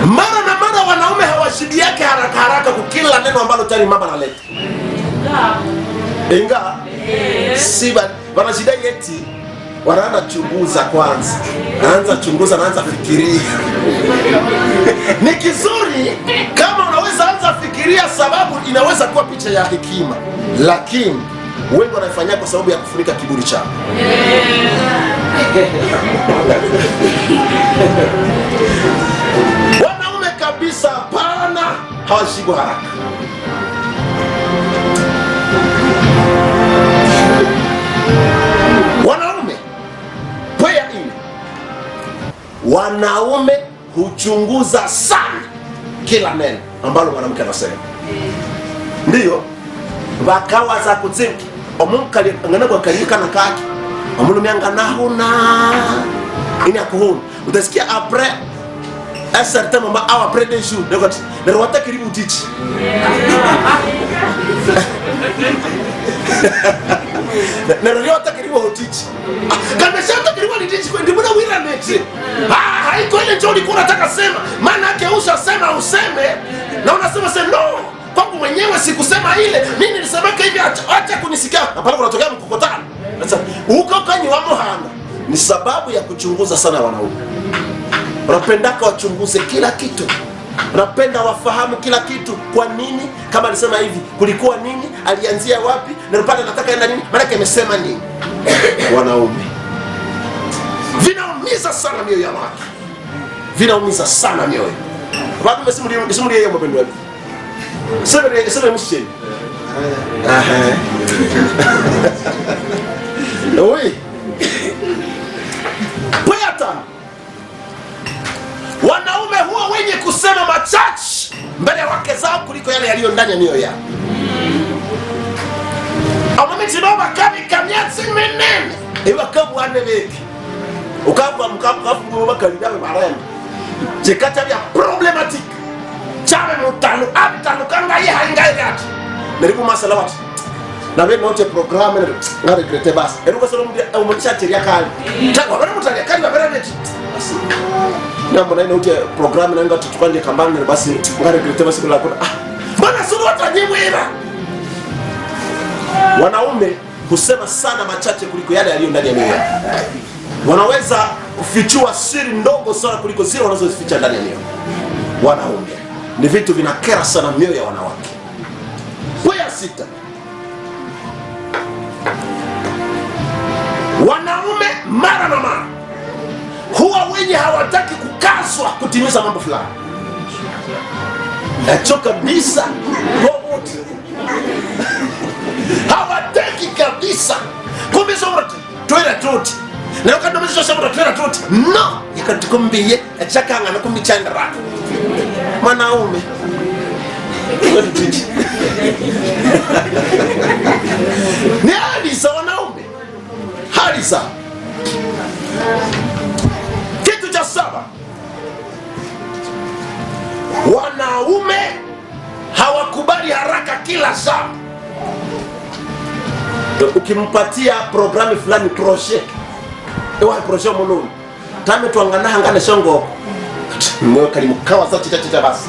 Mara na mara wanaume hawashidi yake haraka kukila neno ambalo tayari mama analeta. Inga siba wanashida yeti wanaanza chunguza kwanza. Anaanza chunguza, anaanza fikiria. Ni kizuri kama unaweza anza fikiria, sababu inaweza kuwa picha ya hekima, lakini wengi wanafanya kwa sababu ya kufunika kiburi chao. Wanaume kabisa hapana, hawashibu haraka. Wanaume pwaya ini, wanaume huchunguza sana kila neno ambalo mwanamke anasema. Ndiyo bakawa za kutsinki omukali ngana kwa kalika na kaki omulu myanga nahuna ini akuhuna utasikia après un certain moment ou après des jours ne rwata kiribu tichi ne rwata kiribu hotichi kama shaka kiribu tichi kwa ndibuna wira neti haiko ile njoo ulikuwa unataka sema, maana yake ushasema useme na unasema sema no kwangu mwenyewe sikusema ile, mimi nilisemeka hivi, acha kunisikia. Hapana, kunatokea mkokotano. Sasa uko kwenye wa Muhanga ni sababu ya kuchunguza sana wanaume. Wanapendaka wachunguze kila kitu, wanapenda wafahamu kila kitu. Kwa nini? Kama alisema hivi, kulikuwa nini, alianzia wapi, na rupata nataka enda nini, maana yake amesema nini. Wanaume vinaumiza sana mioyo ya watu. vinaumiza sana mioyo. Watu mesimulie yeye mpendwa wetu. Sema msheni. Oui. Payata. Wanaume huwa wenye kusema machache mbele ya wake zao kuliko yale yaliyo ndani ya mioyo yao. Amamitinomba kami kamyatsi menene. Ewa kabu ane beki. Ukabwa mkafu bakalidawe marembo. Chekata bya problematic. Chabe mutalo abitalo kanga ye haingai yati. Neriku masala wati. Na wewe note programme na regrete basi. Eruka solo umutisha teria kali. Tango bana mutalia kali babera neti. Nambo na note programme na ngati tukande kambani basi ngare regrete basi bila kuna. Mbona solo watanyimwira? Wanaume husema sana machache kuliko yale yaliyo ndani ya mioyo yao. Wanaweza kufichua siri ndogo sana kuliko zile wanazozificha ndani ya mioyo. Wanaume ni vitu vinakera sana mioyo ya wanawake. Poya 6. Wanaume mara na mara huwa wenye hawataki kukazwa kutimiza mambo fulani. Echo kabisa wote hawataki kabisa kumisa wote twera tuti na ukando mwisho shabura twera tuti no yakatukumbiye achakanga na kumbichanda ratu mwanaume ni hali za wanaume, hali za. Kitu cha 7, wanaume hawakubali haraka kila saa. Ukimpatia programu fulani projet, ewa projet mwanaume tame tuangana hangane shongo mwe kalimukawa za tita basi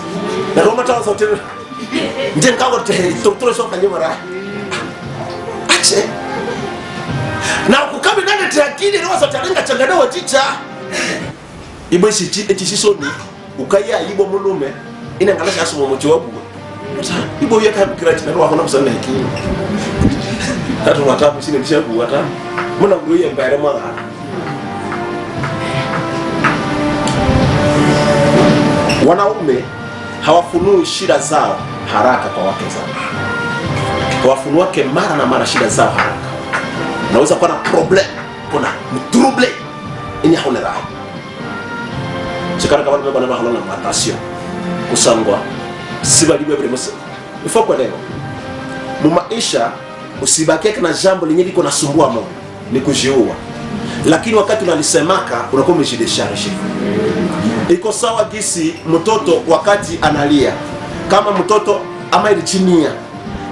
na roma tawa za hotel nje nkago totoro shoka nyumara ache na kukabi nane tiakini ni wasa taringa changana wa ticha ibo shichi etishisoni ukaya ibo mulume ina ngalasha asu momochi wabu ibo yaka mkirachi na roho na kusana hiki tatu watapu sine bishabu wata muna nguye mbere mwana. Wanaume hawafunui shida zao haraka kwa wake zao. Hawafunuake mara na mara shida zao haraka. Naweza kuwa na problem, kuna mtrouble ini haone raha. Chikara kama ndio bana mahalo na matasio. Kusangwa siba libe bre mse. Ifo kwa leo. Mu maisha usibake na jambo lenye liko nasumbua moyo ni kujiua. Lakini wakati unalisemaka unakuwa umejidesharge. Iko sawa gisi mtoto wakati analia. Kama mtoto ama ilichinia.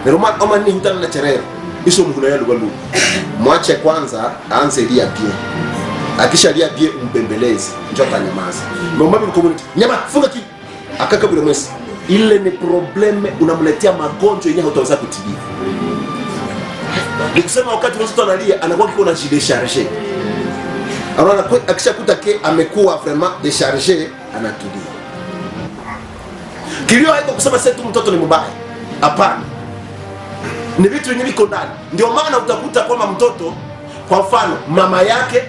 Neroma ama ni hutana na cherero. Iso mhuna ya lugalu. Mwache kwanza aanze lia pia. Akisha lia pia umbembeleze. Njoo tanyamaza. Mama bi community. Nyama funga ki. Akaka bila mwezi. Ile ni probleme unamletea magonjwa yenyewe hutaweza kutibia. Nikusema wakati mtoto analia anakuwa kiko na jidesharge. Anaona kwa akishakuta ke amekuwa vraiment déchargé anatulia. Kilio haiko kusema sasa tu mtoto ni mbaya. Hapana. Ni vitu vyenye viko ndani. Ndio maana utakuta kwamba mtoto kwa mfano mama yake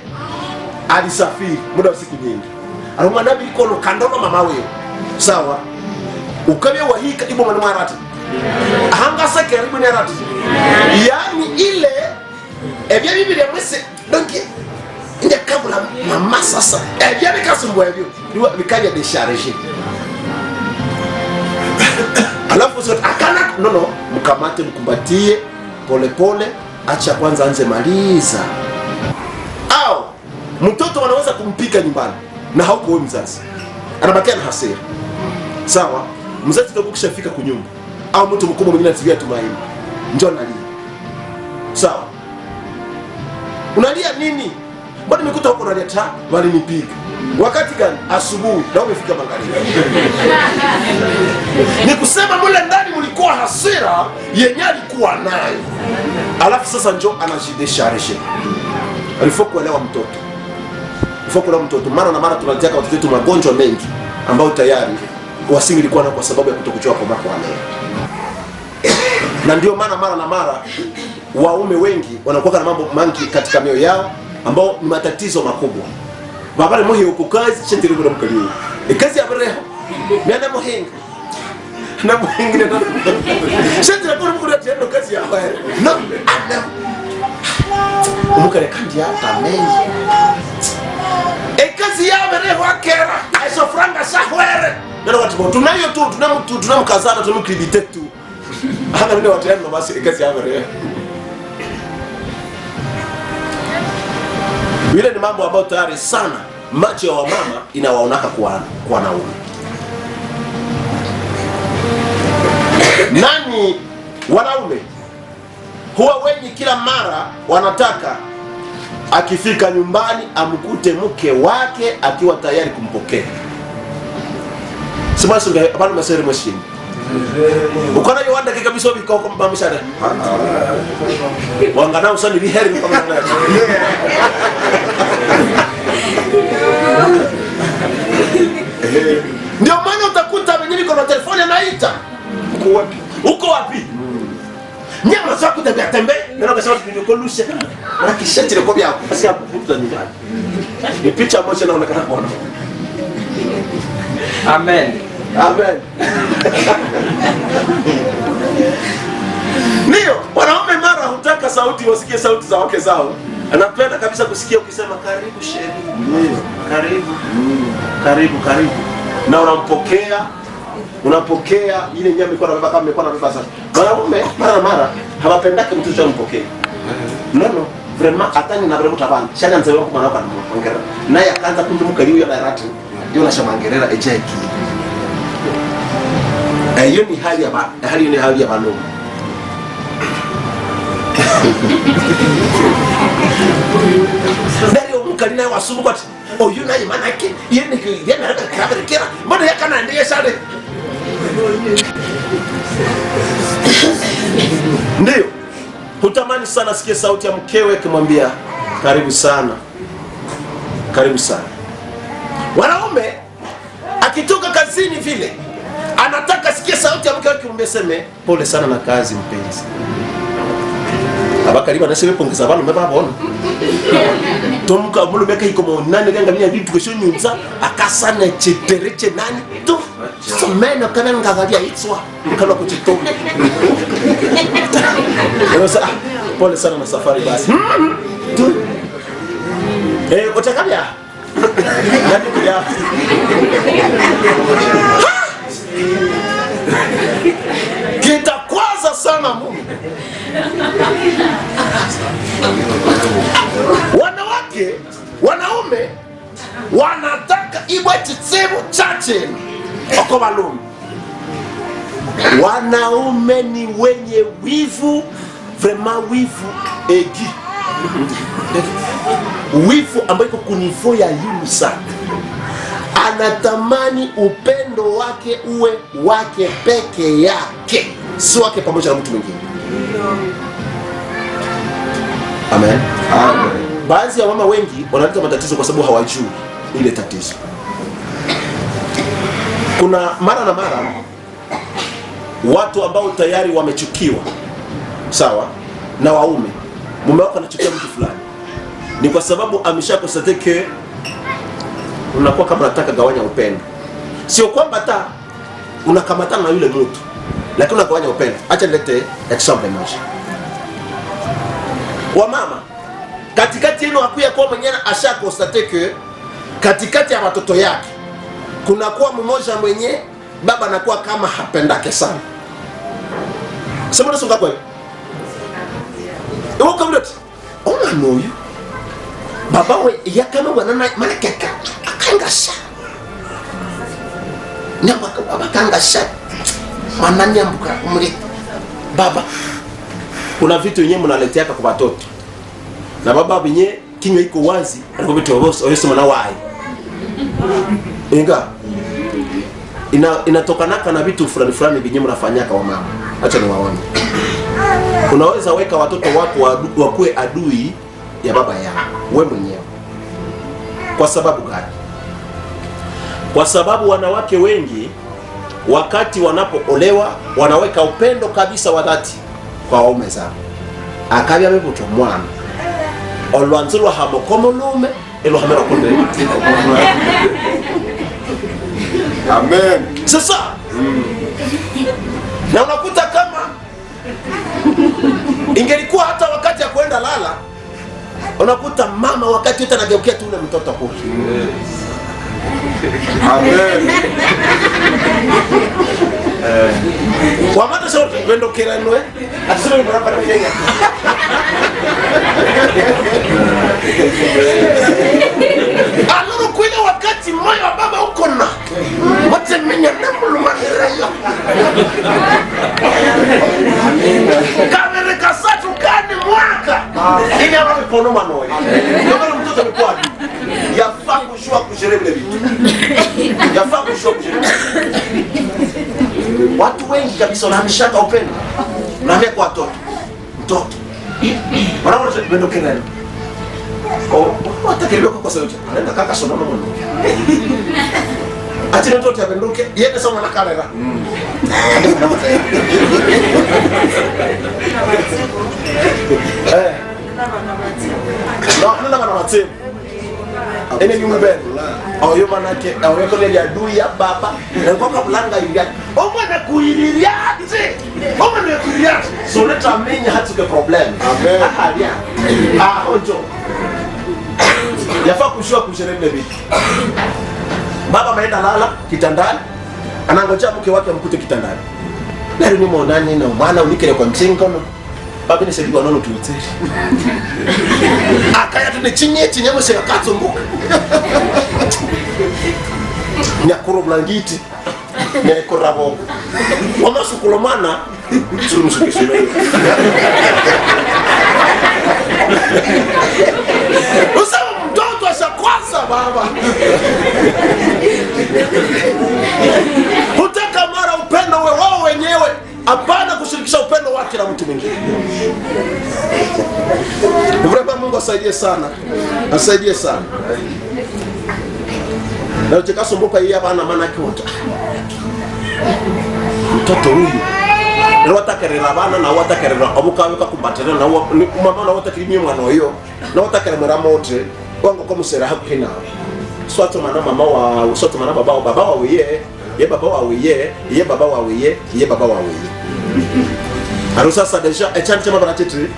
alisafiri muda wa siku nyingi. Alikuwa nabi iko kandolo mama wewe. Sawa? Ukabye wahika ibo mwana marati. Hanga sake karibu ni rati. Yaani ile ebya Biblia mwese donc inja kabula mama sasa ebya bikasumbwa ebyo bikaja décharger. Alafu zote akana no mkamate mkumbatie pole pole, acha kwanza anze maliza. Au mtoto wanaweza kumpika nyumbani na hauko wewe mzazi, anabakia na hasira. Sawa, mzazi ndio ukishafika kunyumba au mtu mkubwa mwingine ativia tumaini njoo nalia. Sawa, unalia nini? Bado nimekuta huko unalia ta wali nipiga wakati gani? Asubuhi na umefika magharibi. Ni kusema mule ndani mlikuwa hasira yenye alikuwa nayo, alafu sasa njoo anajidesharge. Alifaa kuelewa mtoto, alifaa kuelewa mtoto. Mara na mara tunaletea watoto wetu magonjwa mengi ambao tayari wasingilikuwa na kwa sababu ya kutokujua kwa mako wale. Na ndio maana mara na mara waume wengi wanakuwa na mambo mengi katika mioyo yao ambao ni matatizo makubwa. Babale moyo uko kazi chenye ndio mkalio. ikazi ya bereho nenda muhinga na muhinga nenda shati na kuna tendo kazi ya hwere no adam umukare kandi ya tamenye ikazi ya bereho akera aiso franga sa hwere ndio watu tunayo tu tunamkazana tunamkredite tu hana vile watu yao basi ikazi ya bereho. Vile ni mambo ambayo tayari sana macho ya wamama inawaonaka kwa wanaume. Nani wanaume huwa wengi kila mara wanataka akifika nyumbani amkute mke wake akiwa tayari kumpokea. Sema sunga hapana masere mashini. Ukona yo wanda kabisa biko kwa mbamshara. Wangana usani biheri kama nani. Ndio maana utakuta wengine kwa telefoni anaita. Uko wapi? Nyama zako tembea. Ndio kasema tunakolusha. Na kishati ile kwa yako. Basi hapo futa nyumbani. Ni picha moja inaonekana bwana. Amen. Amen. Ndio, wanaume mara hutaka sauti, wasikie sauti za wake zao. Anapenda kabisa kusikia ukisema karibu sheri. Karibu. Na unapokea ile nyama iko na kama imekuwa na baba sana. Wanaume mara hawapendake mtu cha mpokee. No, vraiment atani na vraiment tabana. Shana nzewe kwa mwana kwa ngera. Naye akaanza kundumuka hiyo ya ratu. Ndio na shamangerera ejeki. Hiyo ni hali ya wanaume. Ndio mkalina wasumbuka oyu naye manake yene yana kabrekera mbona yakana ndiye shale. Ndio hutamani sana sikia sauti ya mkewe kumwambia karibu sana. Wanaume akitoka kazini vile anataka sikia sauti ya mkewe kumwambia seme pole sana na kazi mpenzi. Abakariba nasebe pongeza abantu mbabona. Tomuka mulu beka iko nani ganga mya bitu kesho nyunza akasana chitereche nani tu. So meno kana ngagalia itswa kana kuchitoka. Sasa pole sana na safari basi. Tu. Utakabia. Nani kuja? Kitakwaza sana Mungu. Wanaume wanataka ibwe chitsibu chache oko balume. Wanaume ni wenye wivu, vraiment wivu egi. Wivu ambayo iko kunifo ya yulu sana. Anatamani upendo wake uwe wake peke yake, si wake pamoja na mtu mwingine. Amen. Baadhi ya mama wengi wanaleta matatizo kwa sababu hawajui ile tatizo. Kuna mara na mara watu ambao tayari wamechukiwa, sawa, na waume. Mume wako anachukia mtu fulani, ni kwa sababu ameshakostateke unakuwa kama unataka gawanya upendo. Sio kwamba hata unakamatana na yule mtu, lakini unagawanya upendo. Acha nilete example moja. Wamama, katikati yenu hakuya kwa mwenyewe ashakostateke katikati ya watoto yake kuna kuwa mmoja mwenye baba anakuwa kama hapendake sana. Sema ndio songa kwa hiyo. Ewo kamlet. Ona moyo. Baba we ya kama wanana manakeka akangasha. Nyamba baba kangasha. Mananyambuka umri. Baba kuna vitu yenyewe mnaletea kwa watoto. Na baba benye kinywa iko wazi, anakuambia boss, oyesema na wai. Inga inatokanaka na vitu fulani benye mnafanyaka wa mama. Acha niwaone. Unaweza weka watoto wako wakue adui ya baba yao, wewe mwenyewe. Kwa sababu gani? Kwa sababu wanawake wengi wakati wanapoolewa wanaweka upendo kabisa wa dhati kwa waume zao. Akabya bebuto mwana. Olwanzulwa hamo komulume elo hamera kunde. Amen. Sasa na unakuta kama ingelikuwa hata wakati ya kwenda lala, unakuta mama wakati yote anageukia tu ule mtoto kule. Amen. Wamata sio wendo kiranwe atisema mrapa na mjenga. Aloro kwenda wakati moyo wa baba uko na wote menya namulu manirela. Kamera kasatu kani mwaka ili awe pono manoe. Kama mtoto amekuwa yafaa kujua kushiriki vile vitu. Yafaa kujua kushiriki. Watu wengi kabisa wanahamishaka upendo. Unaambia kwa watoto. Mtoto. Wanaona upendo kelele. Watakelea kwa sauti. Anaenda kaka sonoma mwana. Ati mtoto apenduke, yeye soma na kamera. Ndio na matemu. Ene nyumbe. Au yo manake, au yo kole ya dui ya baba. Na kwa kulanga yake. Omwana kuiririate. Omwana kuiririate. So let amenya hatuke problem. Amen. Ahalia. Ojo. Yafaa kushua kusherehekea vipi? Baba ameenda lala kitandani, anangojea mke wake amkute kitandani. Leo ni monani na mwana unikele kwa mchingono. Baba ni sedi wanono tuoteri. Akaya tu chinye mose akatsumbuka. Nyakuro blangiti. Nyakuro rabo. Wama sukulomana sulumusukishino. Usama mtoto ashakwasa baba. Hutaka mara upendo we wao wenyewe, hapana kushirikisha upendo wake na mtu mwingine. Vrema Mungu asaidie sana. Asaidie sana. Na utakasumbuka hii hapa na maana kiota. Mtoto huyu na watakerera bana na watakerera obukawe kakumbatira na mama na watakirimye mwana oyo na watakerera motre wango ko musera hakina swatu mana mama wa swatu mana baba wa wiye ye baba wa wiye ye baba wa wiye ye baba wa wiye aro sasa deja echan chama bana tetri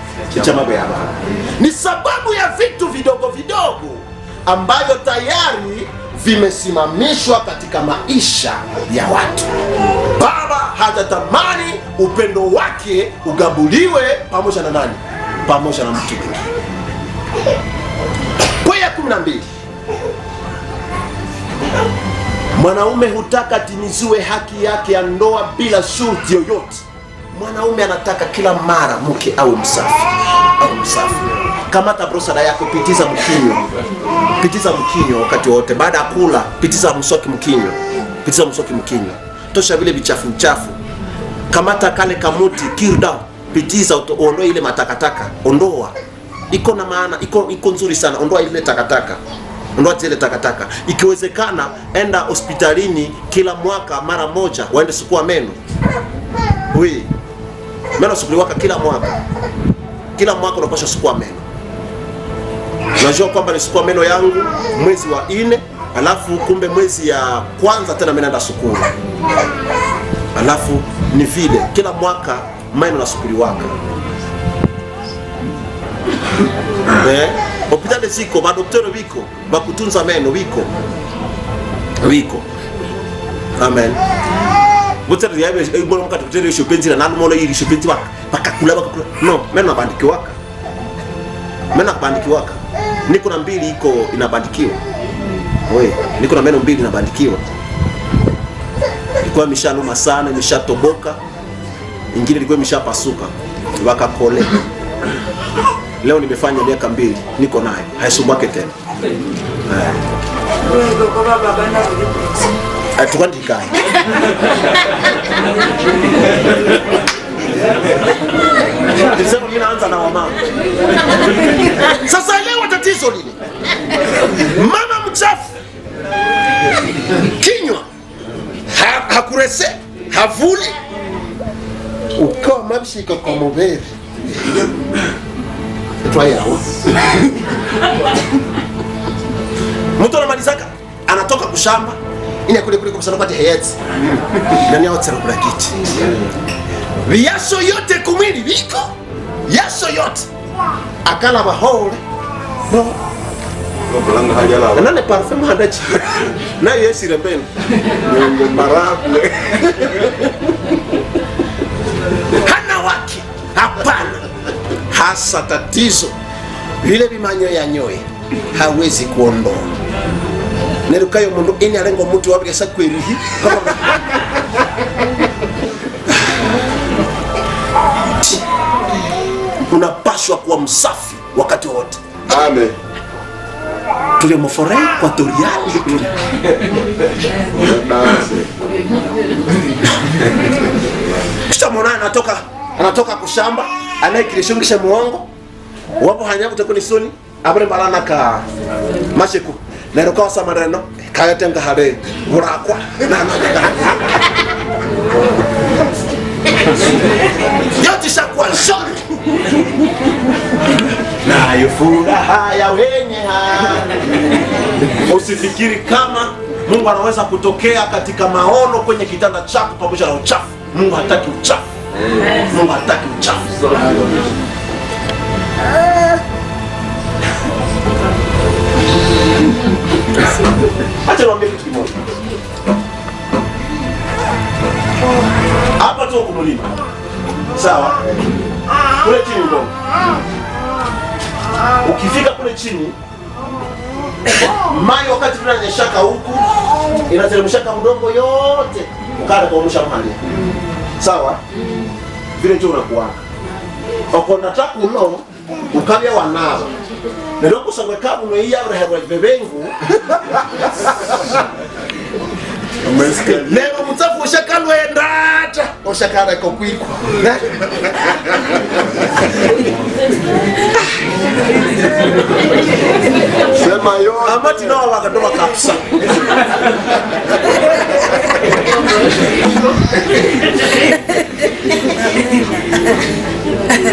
chama baba ni sababu ya vitu vidogo vidogo ambayo tayari vimesimamishwa katika maisha ya watu. Baba hajatamani upendo wake ugabuliwe pamoja na nani? Pamoja na mtu mwingine. Kwaya 12. Mwanaume hutaka timiziwe haki yake ya ndoa bila shurti yoyote. Mwanaume anataka kila mara mke awe msafi. Awe msafi. Kamata brosada yako, pitiza mkinyo. Pitiza mkinyo wakati wote. Baada ya kula, pitiza mswaki mkinyo. Pitiza mswaki mkinyo. Tosha vile vichafu mchafu. Kamata kale kamuti, kirda, pitiza ondoa ile matakataka. Ondoa. Iko na maana, iko nzuri sana. Ondoa ile takataka. Ondoa zile takataka. Ikiwezekana enda hospitalini kila mwaka mara moja, waende sukua meno. Hui. Meno sukuliwaka kila mwaka. Kila mwaka unapaswa sukua meno. Najua kwamba nisukua meno yangu mwezi wa 4, alafu kumbe mwezi ya kwanza tena mimi naenda sukuru. Alafu ni vile kila mwaka meno nasukuliwaka. Hospitali ziko, madaktari wiko, bakutunza meno wiko. Amen. Wote ndio yabe bora mkati kutere shopenzi na nani mona hili shopenzi waka. Bakakula. No, meno nabandikiwaka. Meno nabandikiwaka. Niko na 2 iko inabandikiwa. Wewe, niko na meno 2 inabandikiwa. Ilikuwa imeshanuma sana, imeshatoboka. Ingine ilikuwa imeshapasuka. Wakakole. Leo nimefanya miaka 2, niko naye. Haisumbwake tena. Wewe kwa baba bana ulipo. Tukandika. Nisema mimi naanza na wamama. Sasa leo tatizo lile. Mama mchafu. Kinywa. Hakurese, havuli. Ukawa mabishika kwa mobile. Try out. Mtu anamalizaka, anatoka kushamba, ine kule kule kumsana kwati heyeti nani aotsera kula kiti viyaso yote kumwili viko yaso yote akala bahole no Belanga hajala. nane parfum handachi na yesi rembeni Marable. hana wake hapana. Hasa tatizo vile vimanyo ya nyoye hawezi kuondoa nerukayo mundu ini alengo mtu wabige sakwerihi unapaswa kuwa msafi wakati wote. Amen. Tule mofore equatoriali kisha mwana anatoka kushamba anaikilishungisha muongo wapo hanyabu tekuni suni abure mbalana ka mashiku nero kwa samareno kaya tenga hare burakwa yote shakuwa shoni na yufuraha ya wenye usifikiri kama Mungu anaweza kutokea katika maono kwenye kitanda chako pamoja na uchafu. Mungu hataki uchafu. Mungu hataki uchafu. Acha niwaambie kitu kimoja. Hapa tu kumulima. Sawa? Kule chini ndo. Ukifika kule chini maji wakati tunanyeshaka huku inateremshaka mdongo yote ukada kuamsha mahali. Sawa? Vile ndio unakuwa. Okona taku no ukabya wanaba. Nero kusangwe kabu no iya abre bebengu. Nero mutafu ushakalwe ndata ushakara ko kwiko. Sema yo Amati no wakatoka kapsa.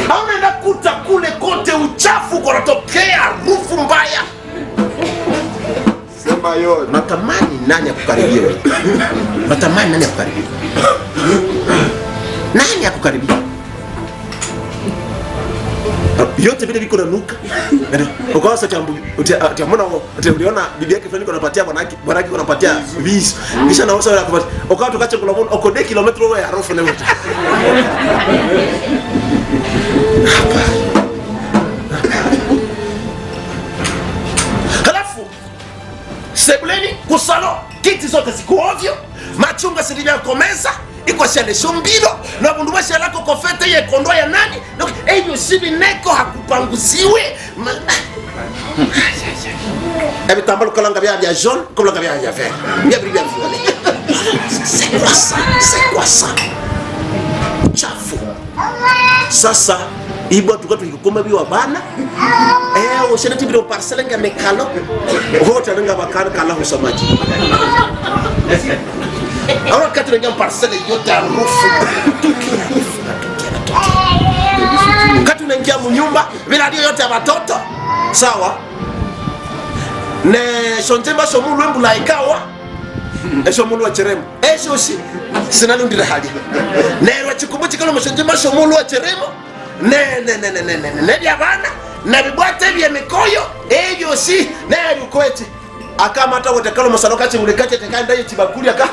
Ameenda kuta kule kote uchafu kunatokea, harufu mbaya. sema yo Natamani nani akukaribia wewe? Natamani nani akukaribia? Nani akukaribia? Yote vile viko nanuka. Ukawa sasa utamwona uliona bibi yake fulani kunapatia bwanaki kunapatia visi. Kisha naosa wala kupatia. Ukawa tukache kula mbona uko 2 kilometers wewe harufu na wote. Halafu sebuleni kusalo kiti zote ziko ovyo, machunga silivya komeza iko shale shombilo na bundu basha lako kofete ye kondo ya nani donc eyo sibi neko hakupangusiwe ebe tambalo kalanga bya jaune comme la bya vert bien violet. C'est quoi ça chafu sasa ibwa tukatu ikoma biwa bana ushana tibiro parcela nga mekalo hota nga bakana kala husamaji ahora kati nga parcela yote harufu kati unaingia munyumba bila dio yote ya watoto sawa ne shontemba shomulu embula ikawa shomulu wa cheremo shoshi sinalundira hali nero chikubuchi kalo shontemba shomulu wa cheremo ne bya bana na bibwate bya mikoyo ebyo si ne ukwete akamata wote kalo masaloka chimulekate tekanda yitibakuli aka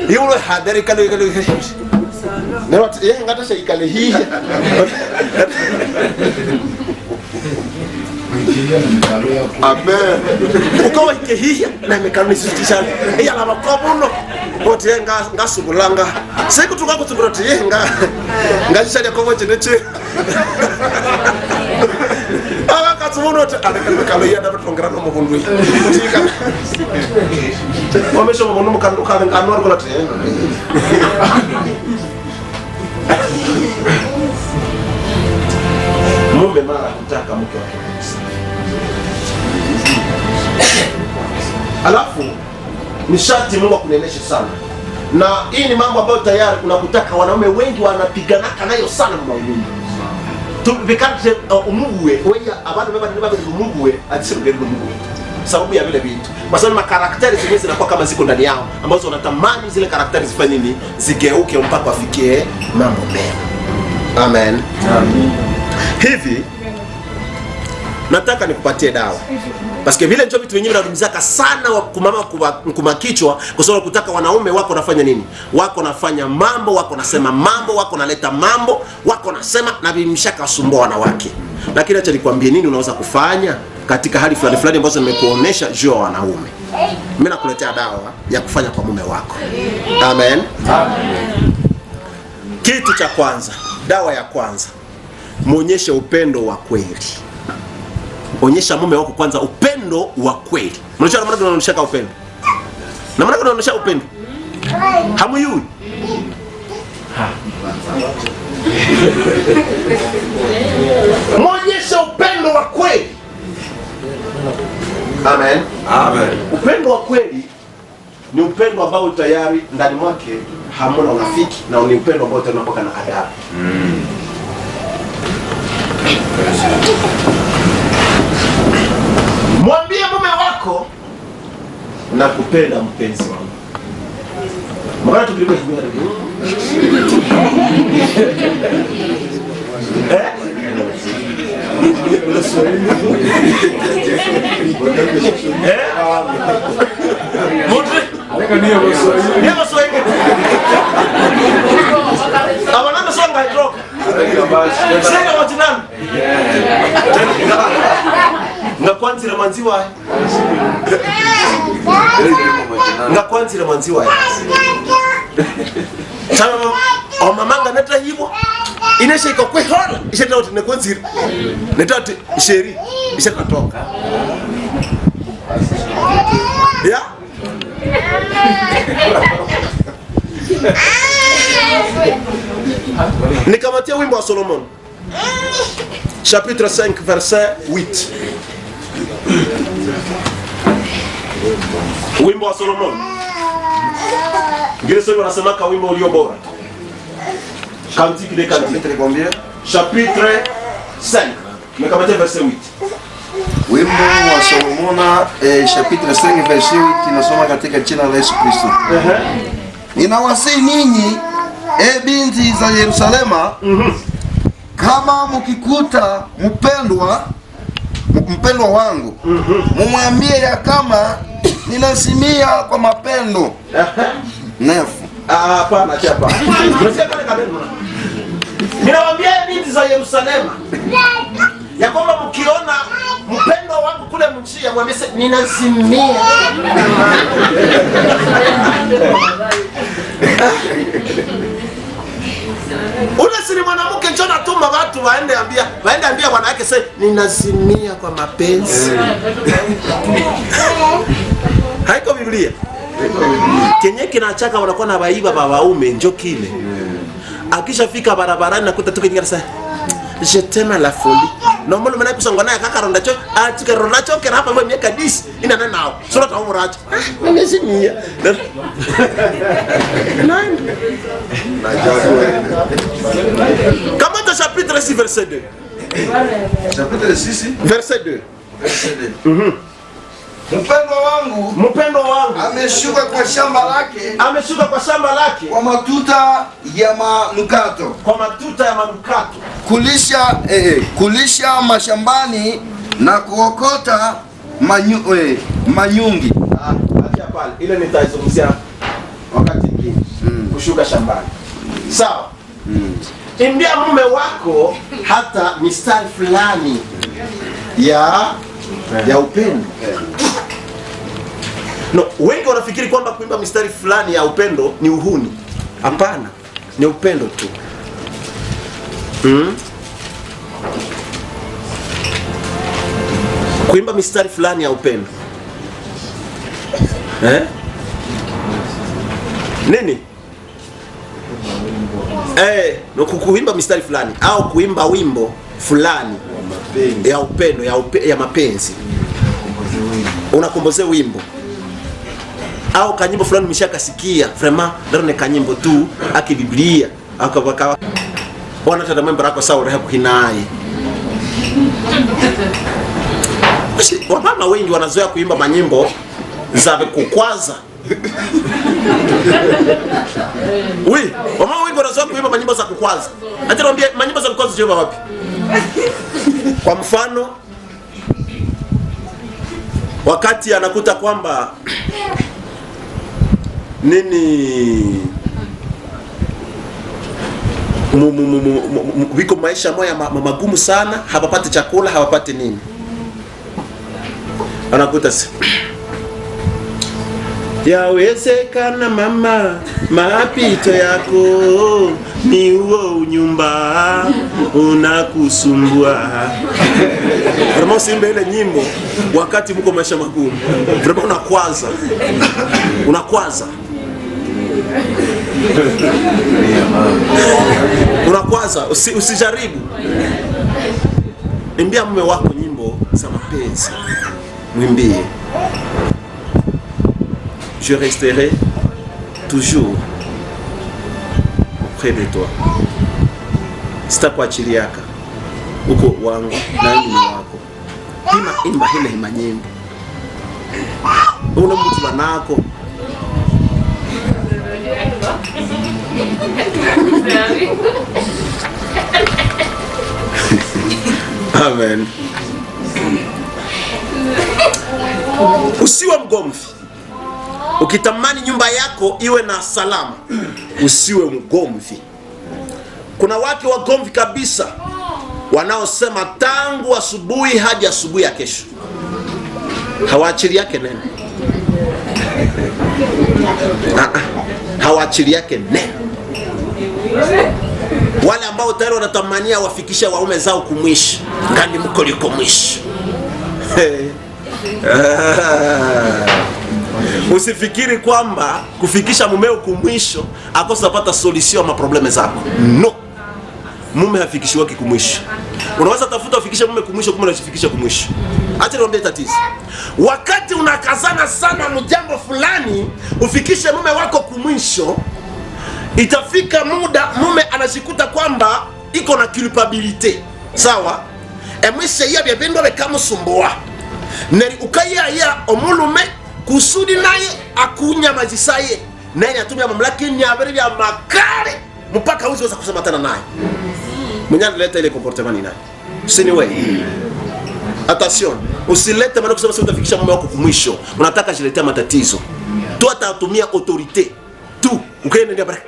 yulo hadari kalo ne wat ngata shikale hii amen ukawa ikehia na mekano sitisha ya la makobuno wote ngasubulanga siku tukako tuburote ngashisha ya kobo cheneche ala katsubuno te alekalo ya da tongera no mubundu tika wamesho mubundu mukando kale ngano ko lati mume mara kutaka mke wake. Alafu nishati Mungu akuneneshe sana. Na hii ni mambo ambayo tayari unakutaka wanaume wengi wanapiganaka nayo sana maumivu. Tu vikante umuwe weya abantu baba ni baba umuwe atisirugeri umuwe. sababu ya vile vitu, kwa sababu makarakteri zenyewe zinakuwa kama ziko ndani yao, ambazo wanatamani zile karakteri zifanye nini, zigeuke mpaka wafikie mambo mema. Amen. Amen. Hivi nataka nikupatie dawa, paske vile ndio vitu vingine vinadumizaka sana kumama kumakichwa, kwa sababu kutaka wanaume wako nafanya nini, wako nafanya mambo, wako nasema mambo, wako naleta mambo, wako nasema na vimshaka wasumbua wanawake. Lakini acha nikwambie nini unaweza kufanya katika hali fulani fulani ambazo nimekuonesha juu ya wanaume. Mimi nakuletea dawa ya kufanya kwa mume wako. Amen. Amen. Kitu cha kwanza, dawa ya kwanza, muonyeshe upendo wa kweli. Onyesha mume wako kwanza upendo wa kweli. Unajua namna gani unaonyesha upendo? Namna gani unaonyesha upendo? Hamuyui? Muonyesha upendo wa kweli. Amen. Amen. Upendo wa kweli ni upendo ambao tayari ndani mwake hamuna unafiki, na ni upendo ambao tunapoka na adabu. Mwambie mume wako, nakupenda mpenzi wangu. Mbona tupilike hivi? Ngakwanzira manziwa. Ngakwanzira manziwa. Chama omamanga nata hivyo. Inesha ikakwe hola. Ishata wote nekwanzira. Netati sheri. Ishata toka. Ya? Nikamatia wimbo wa Solomon. Chapitre 5 verset 8. Wimbo wa Solomon. Ngine sasa wanasema ka wimbo ulio bora. Cantique des Cantiques. Chapitre combien? Chapitre 5. Nikamatia verset 8. Wimbo wa Solomona chapitre 5 verset 8 tunasoma katika jina la Yesu Kristo. Ninawasihi ninyi binti za Yerusalema, kama mkikuta mpendwa wangu, mumwambie ya kama ninasimia kwa mapendo. Nefu. Hapana chapa. Ninawaambia binti za Yerusalema, ya kwamba mkiona mpendo wangu kule mchia, mwambie ninazimia. Ule siri mwanamke njona tuma watu waende ambia wanawake sasa ninazimia kwa mapenzi. Haiko Biblia. Kenye kinachaka wanakuwa na baiba bawaume njo kile. Akishafika barabarani nakuta tuko nyingine sasa. Je t'aime la folie. Nomolo mena kusangana ya kaka ronda cho, atika ronda cho kera hapa miaka 10 ina nao. Sura ta umuracha. Nimezimia. Nani? Comment ta chapitre 6 verset 2. Chapitre 6 verset 2. Mpendwa wangu ameshuka kwa shamba lake kwa matuta ya manukato, kulisha mashambani na kuokota manyungi. Acha pale, ile nitaizungumzia wakati mwingine. Kushuka shambani, sawa. Imbia mume wako hata mistari fulani ya upendo. No, wengi wanafikiri kwamba kuimba mistari fulani ya upendo ni uhuni. Hapana, ni upendo tu. Kuimba mistari fulani ya upendo. Nini? No, kuimba mistari fulani au kuimba wimbo fulani ya upendo, ya mapenzi. Unakombozea wimbo au kanyimbo fulani umeshakasikia, vraiment ndio ni kanyimbo tu akibiblia akabaka wana tada member yako sawa reha kuhinaye. Basi wamama wengi wanazoea kuimba manyimbo za kukwaza. Oui, wamama wengi wanazoea kuimba manyimbo za kukwaza. Acha niambie manyimbo za kukwaza ziimba wapi? Kwa mfano wakati anakuta kwamba nini wiko maisha moya magumu sana, hawapati chakula, hawapati nini, anakuta yawezekana mama, mapito yako ni huo nyumba unakusumbua. Kama usimbe ile nyimbo wakati mko maisha magumu, vraiment unakwaza usijaribu. Imbia mume wako nyimbo za mapenzi, mwimbie je resterai toujours auprès de toi. Sitakuachiliaka uko wangu na mimi wako. Imba hile nyimbo. Una mtu banako. Amen. Usiwe mgomvi. Ukitamani nyumba yako iwe na salama, usiwe mgomvi. Kuna watu wagomvi kabisa wanaosema tangu asubuhi hadi asubuhi ya kesho hawaachili yake neno. Hawaachili yake neno. Wale ambao tayari wanatamania wafikisha waume zao kumwisho, kandi mko liko mwisho. Usifikiri kwamba kufikisha mumeo kumwisho akosa pata solution ma probleme zako. No. Mume hafikishiwa kumwisho. Unaweza tafuta ufikishe mume kumwisho, kumbe unajifikisha kumwisho. Acha niambie tatizo. Wakati unakazana sana mjambo fulani ufikishe mume wako kumwisho, itafika muda mume anajikuta kwamba iko na culpability. Sawa? Emwise ya bibendo bekamusumbua. Neri ukaya ya omulume kusudi naye akunya majisaye. Naye atumia mamlaka nyabere ya makare mpaka uweze kusamatana naye. Mwenye leta ile comportement ni naye. Usini wewe. Attention, usilete maana kusema sasa utafikisha mume wako kumwisho. Unataka jiletea matatizo. Tu atatumia autorité. Tu ukaenda ndia bara.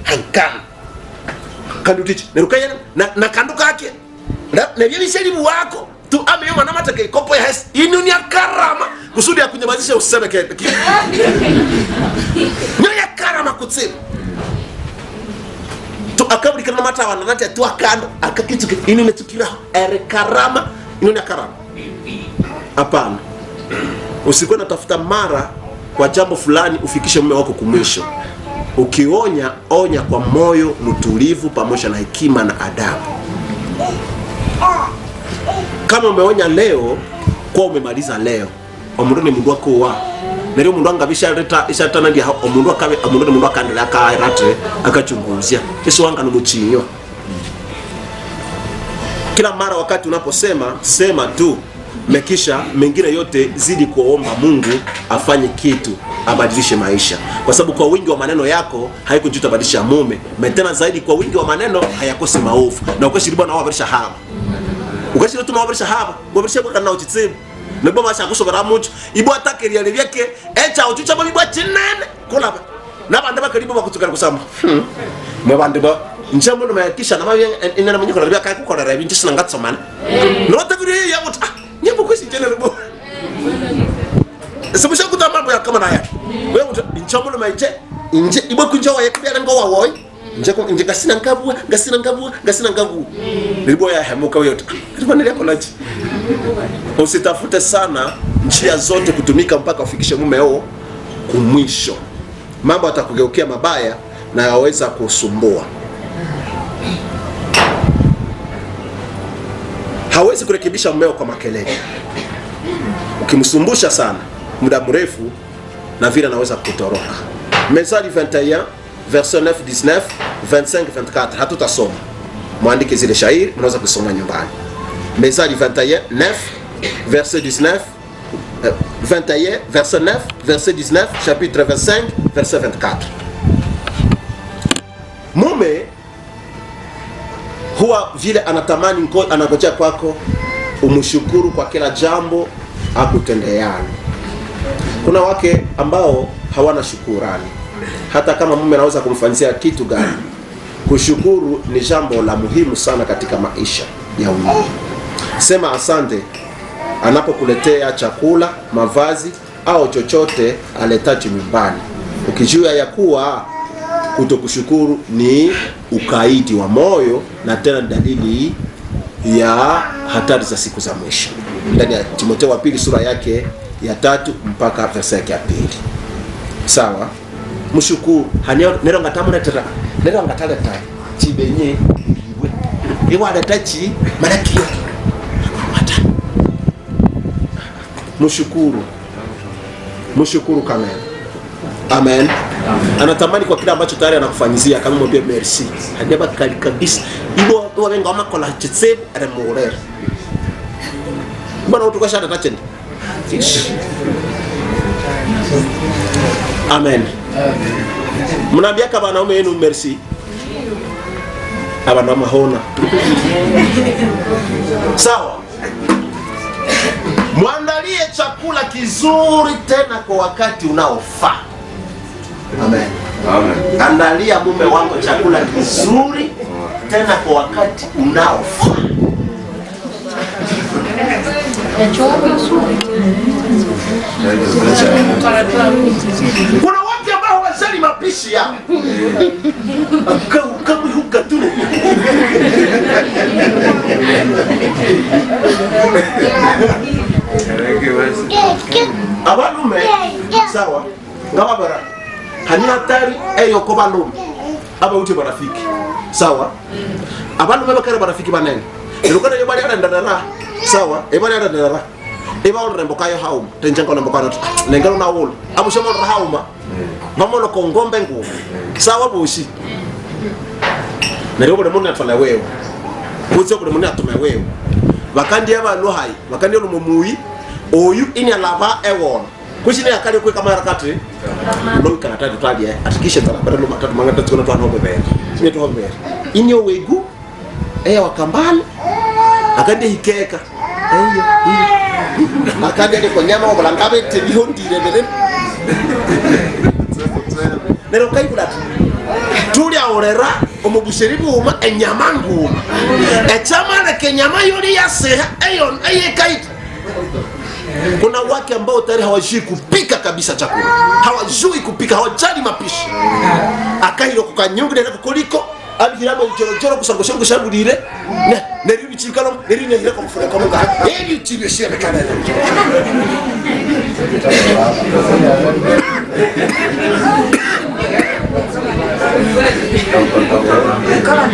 Hankana. Kandutichi. Nerukaya na kanduka yake. Na bibi shelibu wako. Tu ameyo mana matake kopo ya hesi. Inu ni karama. Kusudi ya kunyamazisha useme kete. Nyonya karama kutsimu. Tu akabri kana mata wananati tu akando akakitu inu metukira ere karama inu ni karama. Hapana. Usikuwe natafuta mara kwa jambo fulani ufikishe mume wako kumwisho. Ukionya, onya kwa moyo mtulivu pamoja na hekima na adabu. Kama umeonya leo, kwa umemaliza leo. Omundu ni mundu wako wa. Nero mundu angabisha leta ishatana ndia omundu akabe omundu ni mundu akandela ka irate akachunguzia. Yesu wanga numuchinyo. Kila mara wakati unaposema, sema tu. Mekisha mengine yote zidi kuomba Mungu afanye kitu abadilishe maisha, kwa sababu kwa wingi wa maneno yako haikujuta badilisha mume, metena zaidi kwa wingi wa maneno hayakosi maovu. Na ukashiriba na wabadilisha haba, ukashiriba tu na wabadilisha haba, wabadilisha kwa kana uchitsibu nebo masha kushobora mucho ibo atakeri yale byake echa uchucha bo bibwa chinene kola nabande bakalibo bakutukana kusamba mwabande ba njambo no mayakisha na mabye inena munyi kola byaka kukola rabi ntisina ngatsomana no tabiri ya buta nyimbo kwisi general bo sabusha kutamambo ya kama naya wewe njambo no mayiche inje ibo kunjawa yakubya ngo wawoy nje ko inje gasina ngabu libo ya hemuka yote ribana yako laji. Usitafute sana njia zote kutumika mpaka ufikishe mumeo kumwisho. Mambo atakugeukia mabaya na yaweza kusumbua. Hawezi kurekebisha mumeo kwa makelele. Ukimsumbusha sana muda mrefu na vile anaweza kutoroka. Methali 21 verset 9 19 25 24 hatutasoma. Muandike zile shairi mnaweza kusoma nyumbani. Methali 21 9 verset 19, 21, verset 9, verset 19, chapitre 25, verset 24. Mume huwa vile anatamani anangojea kwako umshukuru kwa kila jambo akutendeana. Kuna wake ambao hawana shukurani, hata kama mume anaweza kumfanyia kitu gani. Kushukuru ni jambo la muhimu sana katika maisha ya mume. Sema asante anapokuletea chakula, mavazi au chochote aletacho nyumbani, ukijua ya kuwa kutokushukuru ni ukaidi wa moyo na tena dalili ya hatari za siku za mwisho. Ndani ya Timotheo wa pili sura yake ya 3 mpaka verse yake ya 2. Sawa? Mshukuru. Nero ngatamu netera. Nero ngataleta chibenye iwe. Ewa datachi marakia. Mata. Mshukuru. Mshukuru kama. Amen. Anatamani kwa kila ambacho tayari anakufanyizia, kama mwambie merci. Hadiba kali kabisa. Ibo wenga ama kola chitse remorera. Bwana utukasha datacheni. Amen. Mnaambia kama wanaume wenu merci. Aba na mahona. Sawa. Muandalie chakula kizuri tena kwa wakati unaofaa. Amen. Amen. Andalia mume wako chakula kizuri tena kwa wakati unaofaa. Kuna watu ambao hawajali mapishi yao. Kama hukatune. Abalume sawa. Ngaba bara. Hani hatari eyo ko balume. Aba uti barafiki. Sawa? Abalume bakare barafiki banene. Elukana yo bali ndadara. Sawa? Ebali ndadara. Eba urembo kayo hauma. Tenjenga urembo kana. Lengalo na wolo. Abu shamo hauma. Mamolo ko ngombe nguvu. Sawa bushi. Nero bole munna atfala wewe. Butse bole munna atuma wewe. Bakandi aba lohai. Bakandi lo mumuyi. Oyu ini alava ewon. Kushine yakali kwa kama harakati. Ndio kana tatu tadi atikishe tala bado matatu mangata tukona twa nombe bere. Sine to bere. Inyo wegu wakambali akande hikeka. Eyo. Akande ko nyama obalangabe tebihondire bere. Nero kai kulatu. Tuli aorera omubusheri buma enyama nguma. Echama na kenyama yori yaseha eyon ayekaita. Kuna wake ambao tayari hawajui kupika kabisa chakula. Hawajui kupika, hawajali mapishi. Akahiro kukanyungu na kukoliko, abiramo jorojoro kusangoshango shabulire. Ne ribi chikalo, neri ne ko mfura kama ga. Eri tibe shebe kana.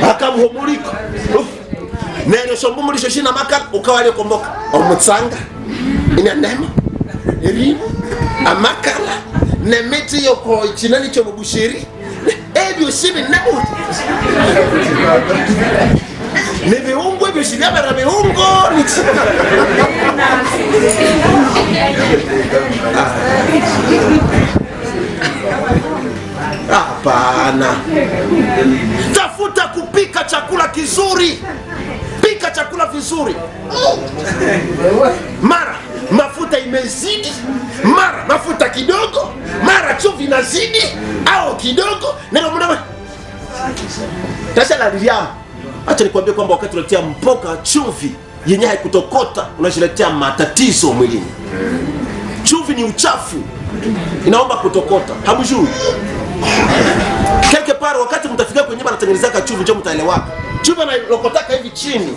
Akamuhomuliko. Nero shombo muri shoshina maka ukawale komboka. Omutsanga. Ina nema, erimu, amakala, nemeti yoko chinani cho mubushiri. Ebyo shibi nabo. Nebe ungo ebyo shibi abara be ungo. Hapana. Tafuta kupika chakula kizuri. Pika chakula vizuri. Mara mafuta imezidi, mara mafuta kidogo, mara chumvi inazidi au kidogo. Neno mwana tasha la riamu. Acha nikwambie kwamba wakati unatia mboga chumvi yenye haikutokota unajiletea matatizo mwilini. Chumvi ni uchafu, inaomba kutokota. Hamjui? Keke pare wakati mtafika kwenye nyumba natengenezeka chumvi ndio mtaelewa. Chumvi inalokotaka hivi chini.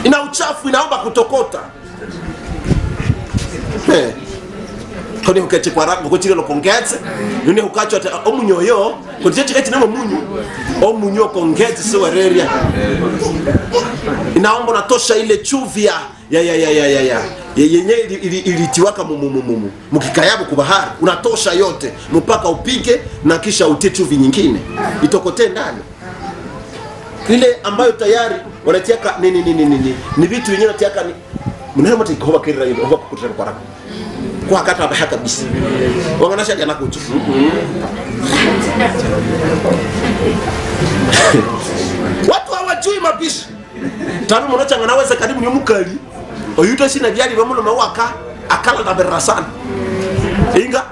Ina uchafu, inaomba kutokota. Kone ukache kwa rabu kuchile lokongetse nune ukacho ata omunyoyo kujeje kati nemo munyu omunyo kongetse sewa reria inaomba natosha ile chuvia yenye ilitiwaka mukikayabu kubahari unatosha yote mpaka upike na kisha utie chuvi nyingine itokote ndani ile ambayo tayari wanatiaka ni vitu vingine wanatiaka ni mnaona mtu ikoba kira hiyo kwa kukutana kwa rako kwa kata hapa kabisa wanganasha jana kutu watu hawajui mapishi tano mnachanga naweza karibu ni mukali oyuto sina byali bamuno mawaka akala na berasana inga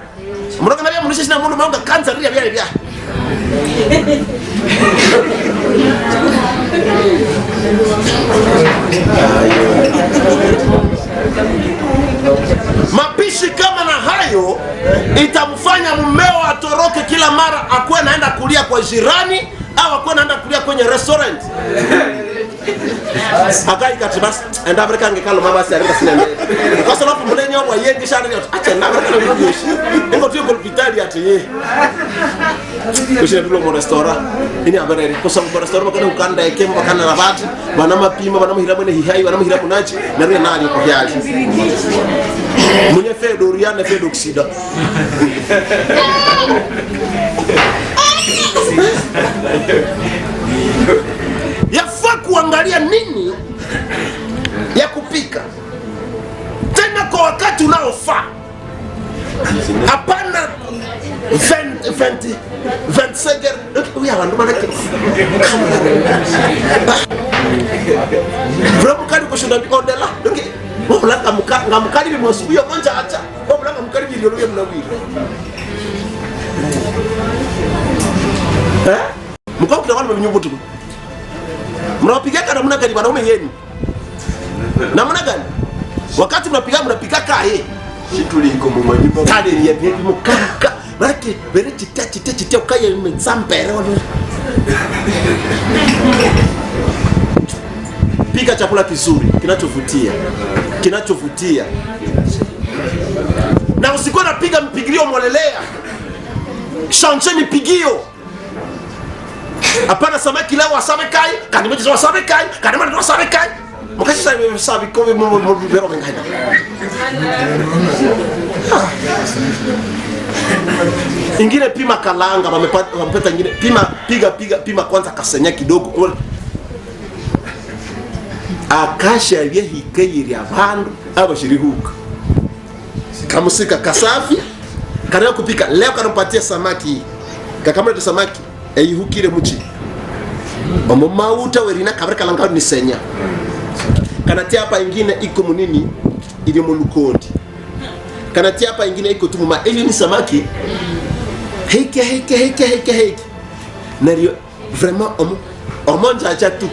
mnaga nabya munisha sina muno mawaka kanza ria byali bya mapishi kama na hayo itamfanya mumeo atoroke kila mara akuwe naenda kulia kwa jirani au akuwe naenda kulia kwenye restaurant. Akai katibas enda Afrika ngekalo mabasi arika sinende. Kwa sababu mlenye wa yenge shana ni acha na Afrika ngoshi. Ngo tuyo kwa hospitali ati ye. Kushina tulo mo restaurant. Ini abarere kwa sababu restaurant kana ukanda ekemba kana na bati bana mapima bana muhira mwene hihai bana muhira kunachi na ria nali kwa hiali. Mwenye fedo uriane fedo oksida. Yafaa kuangalia nini ya kupika tena kwa wakati unaofaa. Hapana 20 seger uya wandu manake Bravo kali kushunda bikondela okay wabulanga ngamukali bimwasubiyo konja acha wabulanga mukali biloloye mnawiri mukao kuna wanu mnyumbutu mnapiga namna gani wanaume yenu? Namna gani? Wakati mnapiga kae. Shituliko mu manyumba. Kale ya bibi mukaka. Baki bere chita ukaye mzambere wale. Pika chakula kizuri, kinachovutia. Na usikuwa napiga mpigilio mwelelea. Change mipigio. Hapana samaki leo wasabe kai, kanimeti wasabe kai, kanimeti wasabe kai. Mkashi sabe wasabe kwa mbero mengaida. Ingine pima kalanga, wamepata ingine pima kwanza kasenya kidogo. Akasha ye hikayiri abantu abashirihuka. Kamusika kasafi, kana kupika leo kanampatia samaki. Kakamata samaki eyihukire muchi omo mauta werina kabra kalanga ni senya kanatia hapa ingine iko munini ili mulukondi kanatia hapa ingine iko tumuma ili ni samaki heke nario vraiment omo njaja tu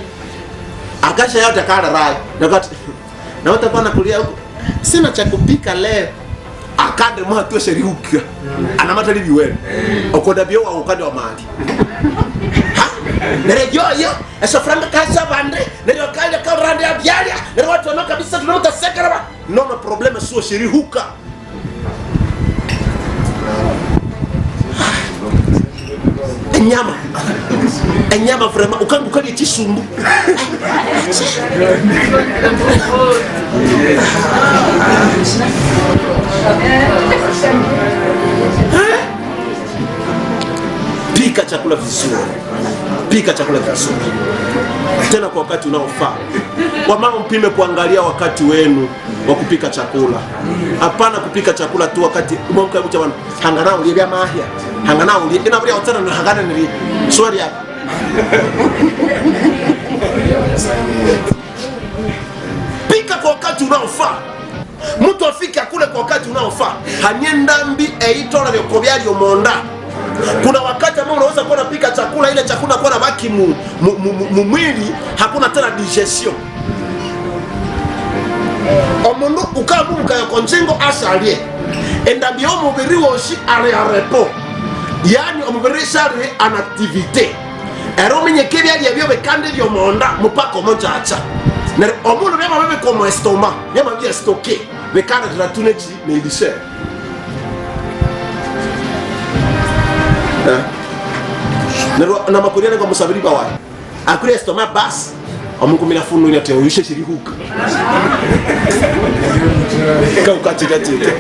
akasha yote kana rai na watapana kulia huko sina cha kupika leo akade mwa tu sherihuka anamata libi wewe okoda bio wa ukande wa mali Nerejo yo esa franga kasa bande nerejo kale ka rande ya bialia nerejo watu wana kabisa tunauta sekara no problema sio sherihuka enyama vraiment ukanguka ni chisumbu Pika chakula vizuri tena kwa wakati unaofaa. Wamama mpime kuangalia wakati wenu wa kupika chakula. Hapana kupika chakula tu wakati umamka mcha wana hangana ulia mahia hangana ulia ina bria otana na hangana ni swali hapa. Pika kwa wakati unaofaa. Mtu afike akule kwa wakati unaofaa. Hanyenda mbi eitora vyo kobyali omonda. Kuna wakati ambao unaweza kuwa unapika chakula ile chakula kwa na baki mwili hakuna tena digestion. Omundu ukabuka ya konjengo asalie. Enda bio mubiri woshi ale arepo. Yani omubiri shari an activité. Ero minye kebya ya bio bekande byo monda mupako moja acha. Na omundu bema bebe como estomac, bema bia stocké. Bekana de la tuneji ne ilise. Na makoria ngo musabiri bawa akure estoma bas amungu mina funu ni ate uyishe shirihuka ka ukatira tete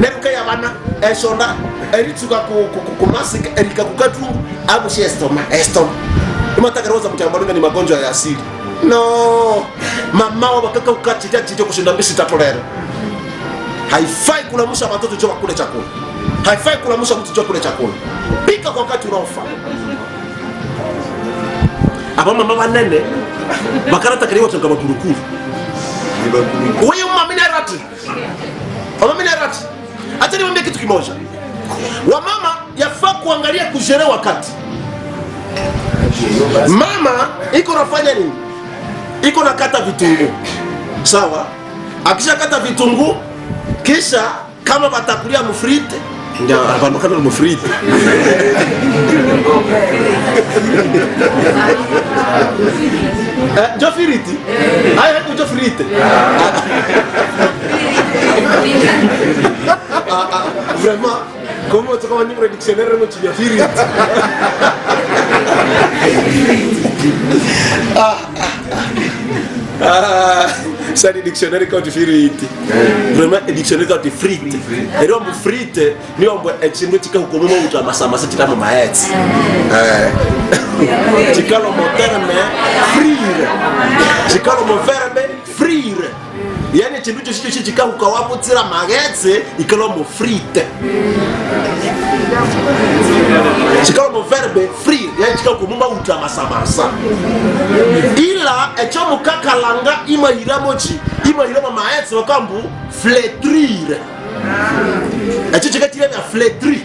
neruka ya bana esonda erituka kumasika erika kukatu abu shi estoma imataka roza mtambaringa ni magonjwa ya asili no mama wa bakaka ukachija chije kushinda mbisi tatolera haifai kulamusha watoto jo kule chakula haifai kulamusha mtu jo kule chakula pika kwa wakati unaofaa aba mama wanene bakarata kariwa tunga bakurukuru wewe mama minerati acha niwaambie kitu kimoja wamama yafaa kuangalia kujere wakati mama iko nafanya nini iko nakata vitunguu sawa akisha kata vitunguu kisha kama batakulia mfrite ndio banokana mfrite Jofiriti haya hapo Jofirite vraiment comment tu vas niveau dictionnaire moi tu Jofirite ça dit dictionnaire quand tu frite vraiment dictionnaire quand tu frite et donc frite ni on etingo tika ko mo uta masama sitira mo maet tika lo terme frire tika lo verbe frire yani chindu cyo tika ko wapo tira magetse ikalo mo frite tika lo verbe frire yani tika ko mo uta masama ila echo mukakalanga ima iramo maetse wakambu flétrir echo chikatire bya flétrir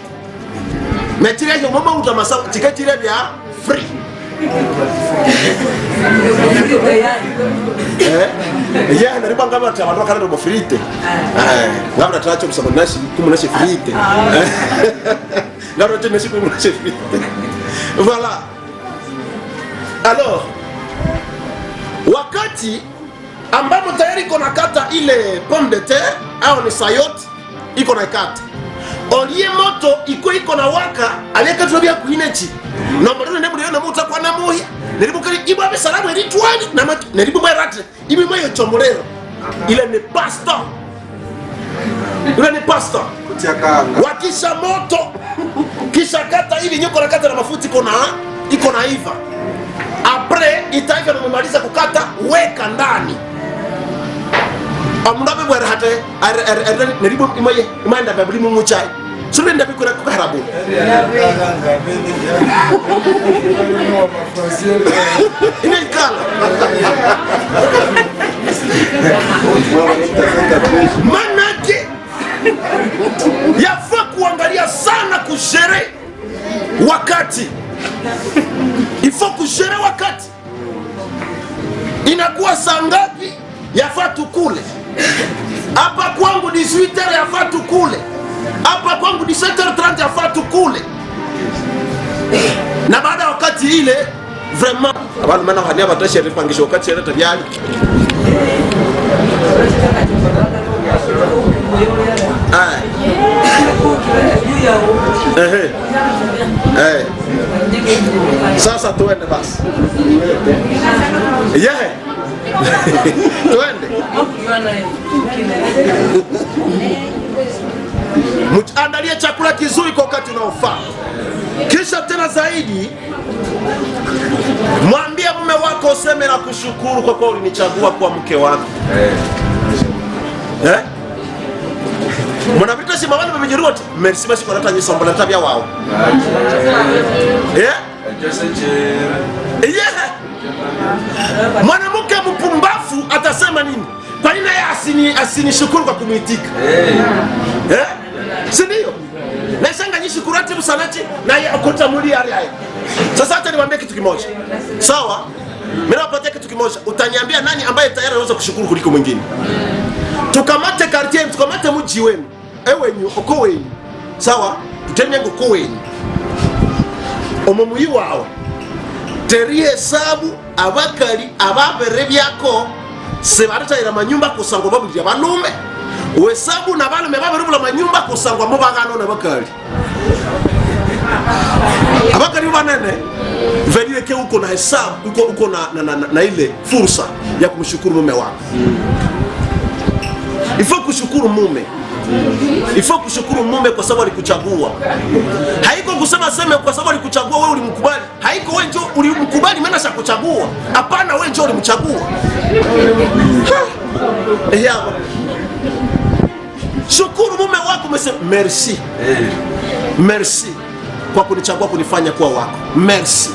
metire yo mama utamasa chikatire bya free ya nariba ngaba tabantu kana ndo frite ngaba tacho kusaba nashi kumunashi frite ngaba tacho nashi kumunashi frite voilà alors wakati ambapo tayari iko nakata ile pomme de terre au ni sayot iko nakata olie moto iko na waka aliyeka tunabia kuinechi na mbona ndio ndio namuta kwa namuhi nilibukali ibo abe salamu elitwani na nilibumwa rate ibi moyo chomorero ile ni pasta wakisha moto kisha kata hivi nyoko nakata na mafuta iko na iva apre itaiva umemaliza kukata weka ndani amundabe bwera hate neribo imaye imanda babuli mu chai sule ndabe kuna kukarabu ina ikala manake yafaa kuangalia sana kushere wakati ifo kushere wakati inakuwa saa ngapi yafaa tukule hapa kwangu 18h yafaa tukule hapa kwangu 17h30 yafaa tukule na baada wakati ile vraiment abantu mana hania batashe ripangisha wakati yana tabiani sasa tuende basi tuende andalia chakula kizuri kwa wakati unaofaa kisha tena zaidi mwambie mume wako useme na kushukuru kwa kuwa ulinichagua kwa mke wako mwanavita si mawani mmejeruwa merci basi kwa nata nyisombo na tabia wao mwanamke mpumbafu atasema nini kwa nini yeye asinishukuru kwa kumuitika si ndio na shanga nyishukuru ati msanati na yeye akota muri ari haya sasa hata niwaambie kitu kimoja sawa mimi napatia kitu kimoja utaniambia nani ambaye tayari anaweza kushukuru kuliko mwingine tukamate quartier tukamate mji wenu ewenyu uko wenu sawa tutemye uko wenu omumuyi wawe terie hesabu abakali ababere byako sebarataira manyumba kusangwa babuli abanume uhesabu na balume babere bula manyumba kusangwa mo bagano na bakali abakali banene venile ke uko na hesabu uko na ile fursa ya kumshukuru mume wako ifo kushukuru mume Ifo kushukuru mume kwa sababu alikuchagua. Haiko kusema sema kwa sababu alikuchagua wewe ulimkubali. Haiko wewe ndio ulimkubali maana sha kuchagua. Hapana, wewe ndio ulimchagua. Hapa. Shukuru mume wako, umesema merci. Merci kwa kunichagua kunifanya kuwa wako. Merci.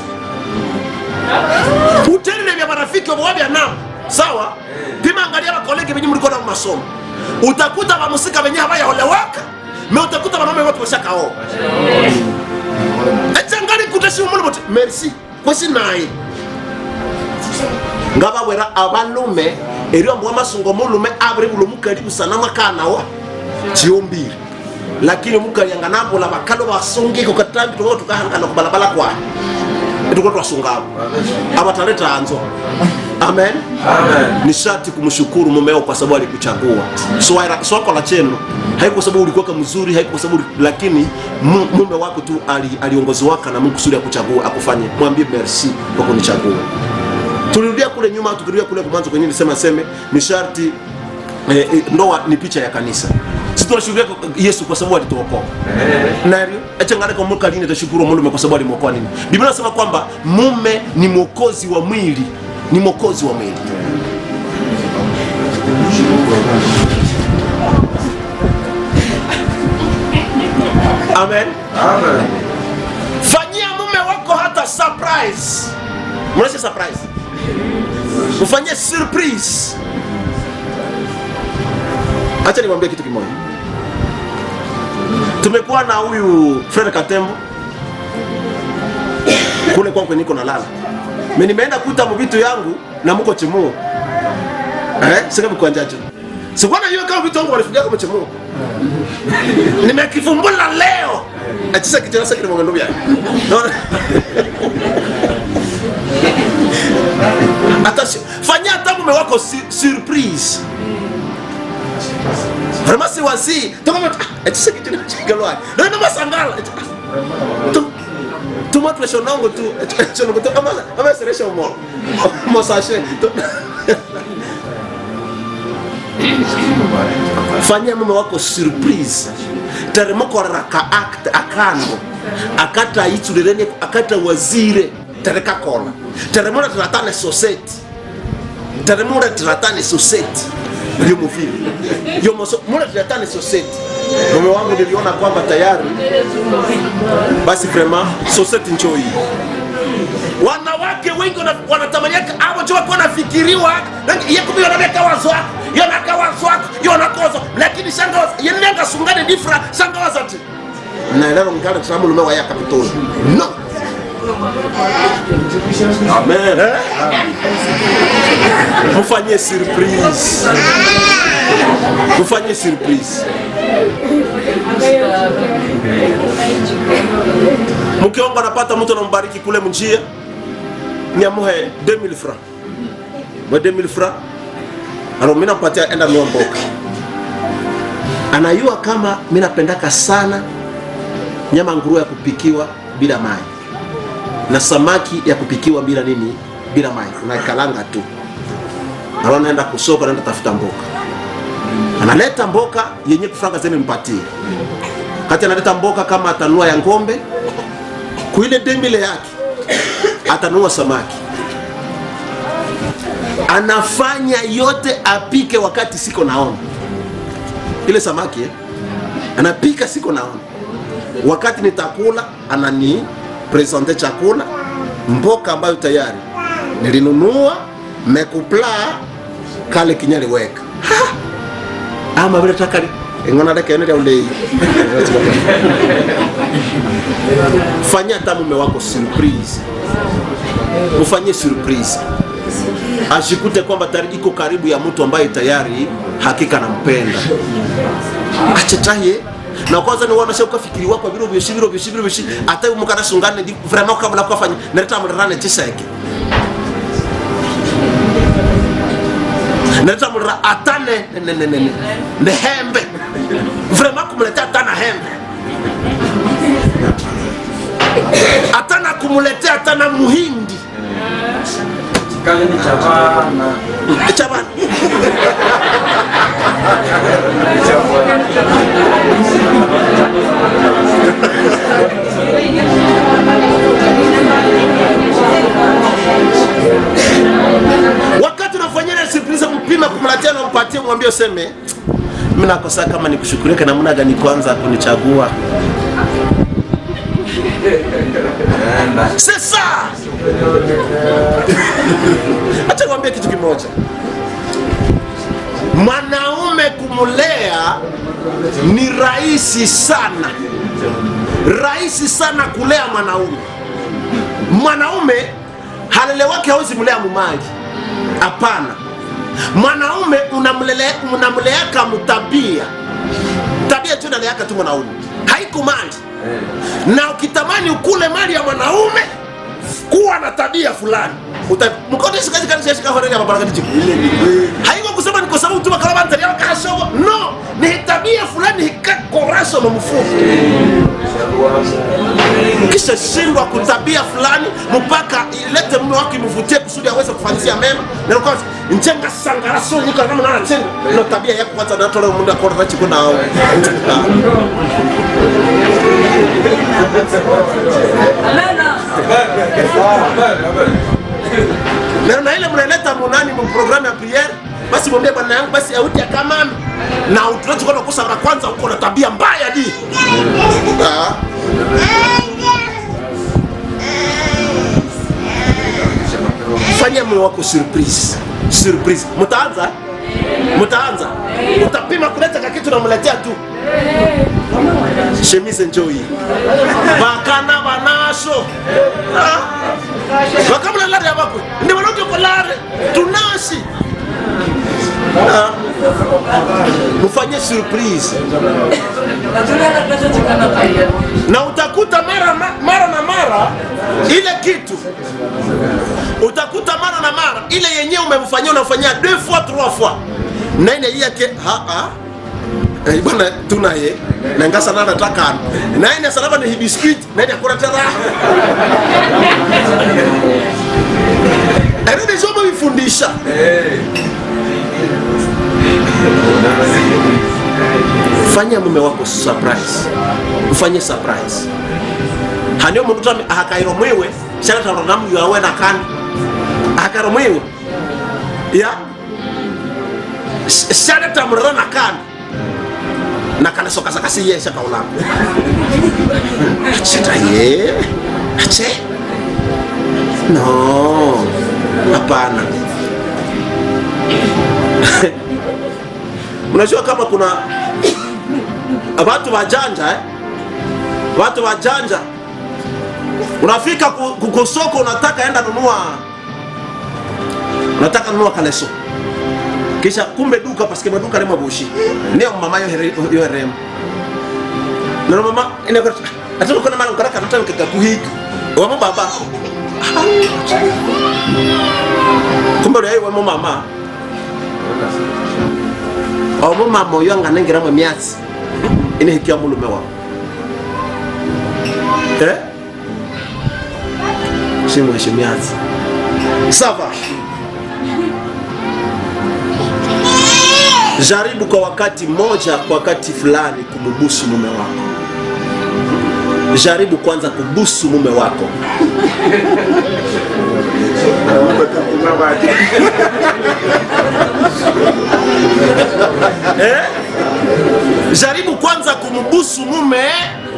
Utende vya marafiki wao vya nao. Sawa? Pima angalia wa kolege wenye mliko na masomo. Utakuta wamusika wenye habaya olewaka. Me utakuta wanaume wote washakao. Echangali kutashi umuntu bote. Merci. Kwesi naye. Ngaba wera abalume eriyo mbwa masungo mulume abri bulumu karibu sana makana wa. Chiombiri. Lakini mukali nganapo la bakalo basungi ko katambi to tukahangana ku balabala kwa. Tuko twasungabo. Abataleta anzo. Amen. Amen. Ni sharti kumshukuru mumeo kwa sababu alikuchagua. Swako la cheno haiko kwa sababu ulikuwa mzuri, haiko kwa sababu, lakini mume wako tu aliongozwa na Mungu kusudi akuchagua akufanye. Mwambie merci kwa kunichagua. Tulirudia kule nyuma, tukirudia kule kwa mwanzo kwenye nilisema ni sharti ndoa ni picha ya kanisa. Sisi tunashuhudia Yesu kwa sababu alituokoa. Nario achangana kwa Mungu aline tashukuru mume kwa sababu alimwokoa nini? Biblia inasema kwamba mume ni mwokozi wa mwili. Ni mwokozi wa mwili. Amen. Amen. Fanyia mume wako hata surprise. Mwanasema surprise. Ufanyie surprise. Acha niwaambie kitu kimoja. Tumekuwa na huyu Fred Katembo kule kwangu niko nalala. Mimi nimeenda kuta mbitu yangu na mko chimuo. Sika mkwanjaje. Sikwana hiyo kama vitu wangu walifikia kama chimuo. Nimekifumbula leo. Atisa kijana sasa kile mwendo bia. Attention, fanya hata mume wako surprise. Ramasi wazi, toma atisa kijana chikalwa. Ndio masangala. Tuma pression nangu tu ama seresha umo mosashe fanya mume wako surprise taremoko raka act akando akata itulirene akata wazire tareka kola taremona tratane society taremona tratane society ndio mfili yo mona tratane society. Mume wangu niliona kwamba tayari basi vraiment society njoo hii. Wanawake wengi wanatamania hapo njoo kwa nafikiriwa yeye kumbe anaweka wazo wako yanaka wazo wako yanakoza lakini shanga yenenga sungane difra shanga wazati na leo ngala tsamu mume wa yaka pitoni no. Amen. Mfanyie surprise. Mfanyie surprise. Mke wangu anapata mtu anambariki kule mjia niamuhe 2000 francs. Mwa 2000 francs. Alors mimi nampatia enda mboka. Anayua kama mimi napendaka sana nyama nguruwe ya kupikiwa bila maji. Na samaki ya kupikiwa bila nini? Bila maji. Unakalanga tu. Alors naenda kusoko naenda tafuta mboka. Analeta mboka yenye kufranga zeni mpatie. Kati analeta mboka kama atanua ya ngombe, kuile 2000 yake atanua samaki. Anafanya yote apike wakati siko naona. Ile samaki anapika siko naona. Wakati nitakula anani presente chakula mboka ambayo tayari nilinunua mekupla kale kinyali weka. Ama vile takari ngona dake ndio ule. Fanya hata mume wako surprise. Ufanye surprise. Ashikute kwamba tayari iko karibu ya mtu ambaye tayari hakika anampenda. Achetaye na kwanza ni wana shauka fikiri wako biro bishi hata umukana sungane di vraiment kabla kufanya naleta mrane tisa yake. Naleta mrane atane ne hembe. Vraiment kumletea atana hembe. Atana kumuletea atana muhindi. Kali ni chabana. Chabana. Wakati unafanyia surprise mpima kumlatia na mpatie mwambie useme mimi nakosa kama nikushukurike na namna gani kwanza kunichagua. C'est ça. Acha niwaambie kitu kimoja. Mwanaume kumulea ni rahisi sana. Rahisi sana kulea mwanaume. Mwanaume halelewake hawezi mulea mumaji. Hapana. Mwanaume unamleaka mutabia. Tabia tu naleaka tu mwanaume. Haiko mali. Na ukitamani ukule mali ya mwanaume kuwa na tabia fulani. Mkodeshi kazi kanisa shika horeni ya mabaraka tiku. Haiko kusema niko sababu tu makala bantari ya kashawa. No, ni tabia fulani hikakorasho na mfuko. Kisha shindwa kutabia fulani mpaka ilete mume wake mvutie kusudi aweze kufanisia mema. Na kwa njenga sangaraso nika kama nana tena. Ndio tabia yako kwanza na tole muda kwa rachi kuna hao. Na ile mnaleta munani mu programu ya priere, basi mwambie bwana yangu basi auti kama na utuache kwa kosa la kwanza uko na tabia mbaya di. Fanya moyo wako surprise. Surprise. Mtaanza? Utapima kuleta kitu na mletea tu. Chemise enjoy. Bakana banasho. Wakamla lari abako. Ndi wanoke kwa lari. Tunashi. Mufanye surprise. Na utakuta mara ile kitu. Utakuta mara na mara ile yenyewe umemfanyia unafanyia 2 fois 3 fois. Na ile yake bwana tunaye na ngasa na nataka na ina salama ni biscuit na ina kula tena ndio somo ifundisha fanya mume wako surprise, ufanye surprise hanyo mtu akairo mwewe shana taronamu yawe na kan akairo mwewe ya shana tamrona na kan na kana soka sakasi yesha kaula chita ye ache no hapana. Unajua kama kuna watu wajanja unafika kukosoko unataka enda nunua kaleso kisha kumbe duka paske maduka lema bushi ndio mama yo herem na mama ina kwa atako kuna mara ukaraka nataka kuhika wa baba kumbe leo wa mama au mama moyo nganengira mu miatsi ine hikia mulume wao shimu heshimiazi sava. Jaribu kwa wakati moja, kwa wakati fulani kumbusu mume wako. Jaribu kwanza kubusu mume wako. Jaribu kwanza kumbusu mume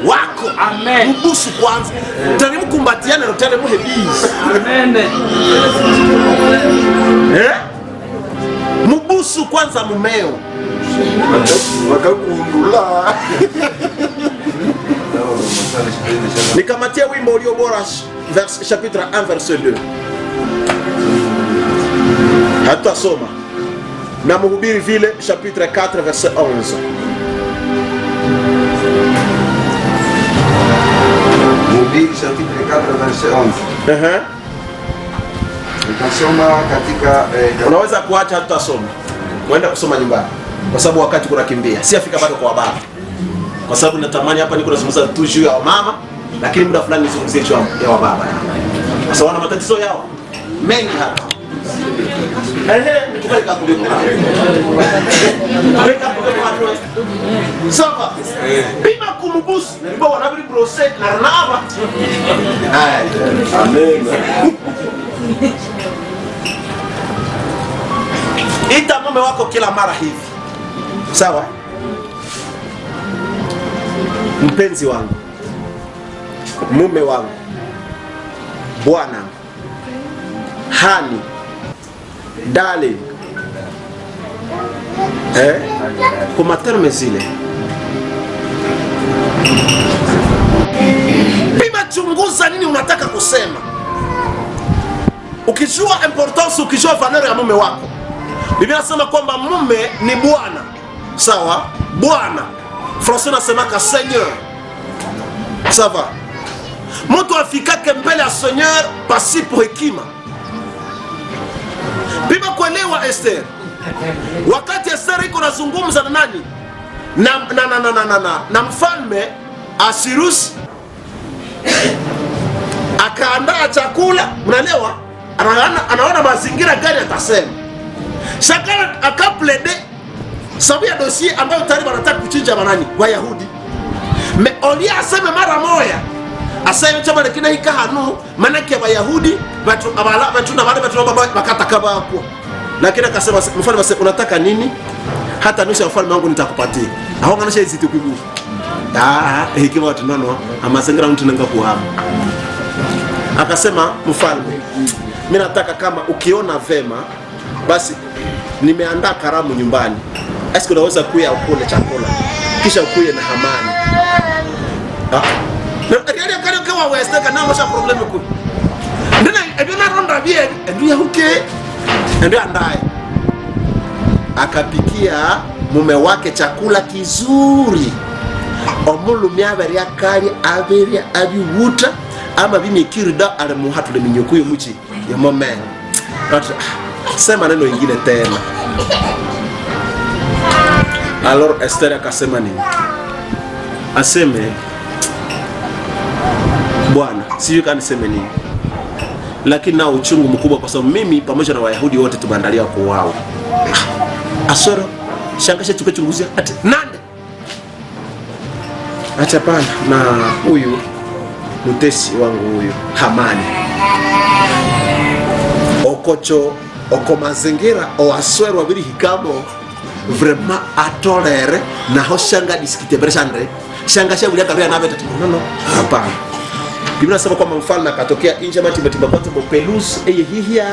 wako. Amen. Mbusu kwanza. Tani mkumbatiana na tani muhebizi. Amen. Mbusu kwanza mumeo. Wakakundula. Nikamatia wimbo ulio bora chapitre 1 verset 2. Hata soma. Na Mhubiri vile chapitre 4 verset 11. Mhubiri chapitre 4 verset 11. Nitasoma katika unaweza kuacha tutasoma. Uenda kusoma nyumbani. Kwa sababu wakati kuna kimbia. Si afika bado kwa baba. Kwa sababu natamani hapa niko nazungumza tu juu ya mama, lakini muda fulani nizungumzie juu ya baba. Kwa sababu wana matatizo yao mengi hapa. Tukaika kuliko sawa. Pima kumubusu nilikuwa wanabili brosette na nava. Amen. Ita mume wako kila mara hivi. Sawa? Mpenzi wangu, mume wangu, bwana, hani, darling, kwa materme zile. Pima chunguza nini unataka kusema. Ukijua importance, ukijua valeur ya mume wako. Biblia inasema kwamba mume ni bwana. Sawa? Bwana. Français nasemaka Seigneur. Ça va? Mtu afikake mbele ya Seigneur pasipo hekima. Pima kuelewa Esther. Wakati Esther iko nazungumza na nani? Na mfalme Asirus, akaandaa chakula, mnaelewa? Anaona mazingira gani atasema. Shaka akaplede sababu ya dossier ambayo tayari wanataka kuchinja banani Wayahudi. Me olia aseme mara moja. Aseme chama lekina hika hanu manake Wayahudi watu abala watu na wale watu bakata kaba hapo. Lakini akasema mfalme unataka nini? Hata nusu ya mfalme wangu nitakupatia. Hao nganisha hizi tukubu. Hekima watu nono amazingira mtu nanga kuhamu. Akasema mfalme, mimi nataka kama ukiona vema basi nimeandaa karamu nyumbani. Eske unaweza kuya ukule chakula kisha ukuye na Hamani. Ndio kale kwa West kana mosha problem ku. Ndio na ronda bie ndio huke. Ndio andaye. Akapikia mume wake chakula kizuri. Omulu myaberia kali aberia abiwuta ama bimikirida ale muhatule minyokuyo muchi ya moment. Sema neno ingine tena. Alors Esther akasema nini? Aseme bwana, sijui kani seme nini. Lakini na uchungu mkubwa kwa sababu mimi pamoja na Wayahudi wote tumeandaliwa kuuawa. Asoro shangasha tukachunguzia ati nande. Acha pana na huyu mtesi wangu huyu Hamani. Okocho oko mazingira o aswero wabiri hikamo vraiment atolere na ho shanga diskite bereshandre shanga shabulia kabia na beta no hapana. Biblia inasema kwamba mfalme akatokea nje mati matiba kwa pelus hihia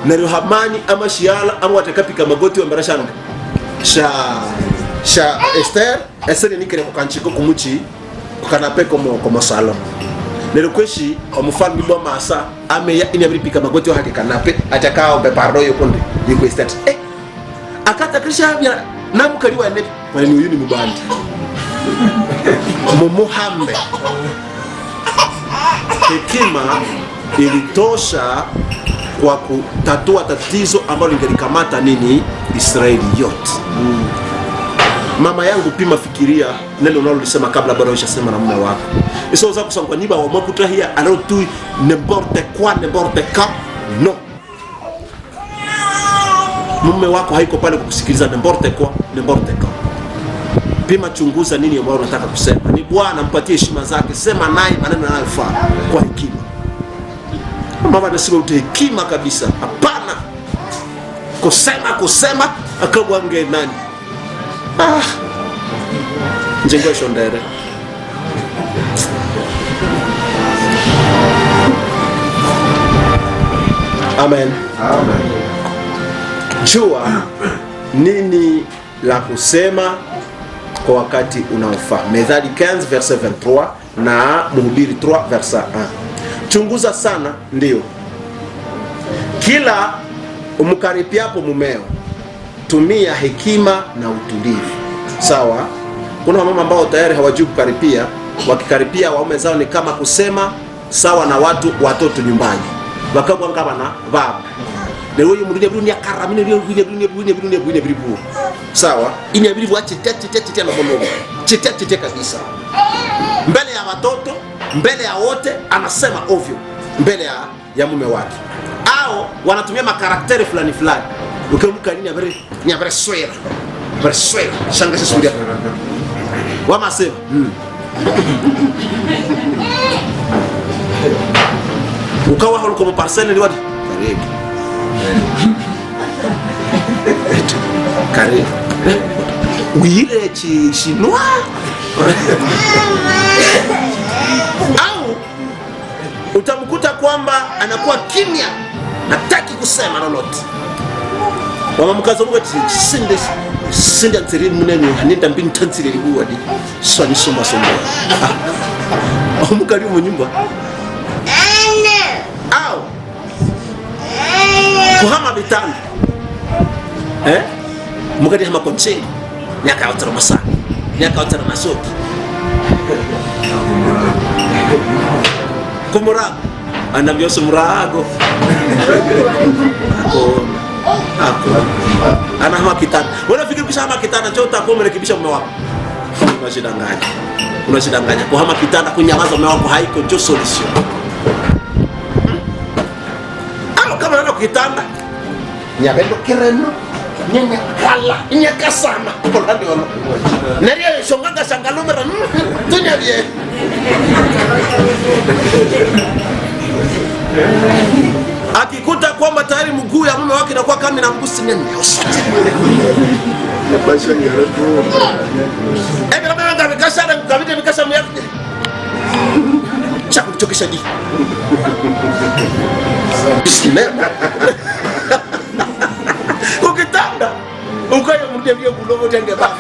na Hamani ama shiala ama watakapika magoti wa bereshandre sha Esther ni kile kanchiko kumuchi kanape como salon lero kweshi omufalme bwa masa ame ya inabiripika magoti wa kanape atakao bepardo yokonde yiko Esther akata kisha bya namukaliwa ne wale uyu ni mubandi Muhammad. Hekima ilitosha kwa kutatua tatizo ambalo lingelikamata nini Israeli yote. Mama yangu, pima fikiria neno unalolisema kabla bado ushasema na mume wako. Iso za kusema kwa niba wa mwakuta hia alors tu n'importe quoi n'importe quand non. Mume wako haiko pale kukusikiliza n'importe quoi n'importe quand. Pima chunguza nini ambayo unataka kusema. Ni Bwana, mpatie heshima zake, sema naye maneno yanayofaa kwa hekima. Mama anasema ute hekima kabisa. Hapana. Kusema akabwange nani? Njengo shondere. Amen. Amen. Jua nini la kusema kwa wakati unaofaa. Methali 15 verset 23 na Mhubiri 3 verset 1. Chunguza sana, ndio. Kila umkaripiapo mumeo, tumia hekima na utulivu. Sawa? Kuna mama ambao tayari hawajui kukaripia, wakikaripia waume zao ni kama kusema sawa na watoto nyumbani. Wakabwa ngaba na baba. Leo hiyo mdunia dunia karamine dunia bilibu. Sawa? Ini bilibu ache tete na bonobo. Tete kabisa. Mbele ya watoto, mbele ya wote anasema ovyo mbele ya mume wake. zao wanatumia makarakteri fulani fulani. Ukimuka nini abere swera. Abere swera. Shanga sisulia. Wama sema. Ukawa holo como parcela ni wadi. Karibu. Uile chinua. Au utamkuta kwamba anakuwa kimya, hataki kusema lolote. Wamamkaza mungu sinde ntiri munene hanenda mbini tansiri libuwa di swani soma omukali mu nyumba au kuhama bitanda mukadi hama koncheli nyaka otara masana nyaka otara masoki kumurago anavyoso murago ako anahama kitanda. Unafikiri kisha hama kitanda cho utakuwa umerekebisha mume wako? Unashidanganya. Kuhama kitanda kunyamaza mume wako haiko jo solution. Au kama nalo kitanda nyabendo kireno nyanya kala nyaka sana kwa ndio ndio shonganga sangalumera dunia bie akikuta kwamba tayari mguu ya mume wake inakuwa kama na mgusi nene labda ndio mikasha na kavite mikasha myake cha kuchokesha di ukitanda ukaye mtembea bulomo tenge baba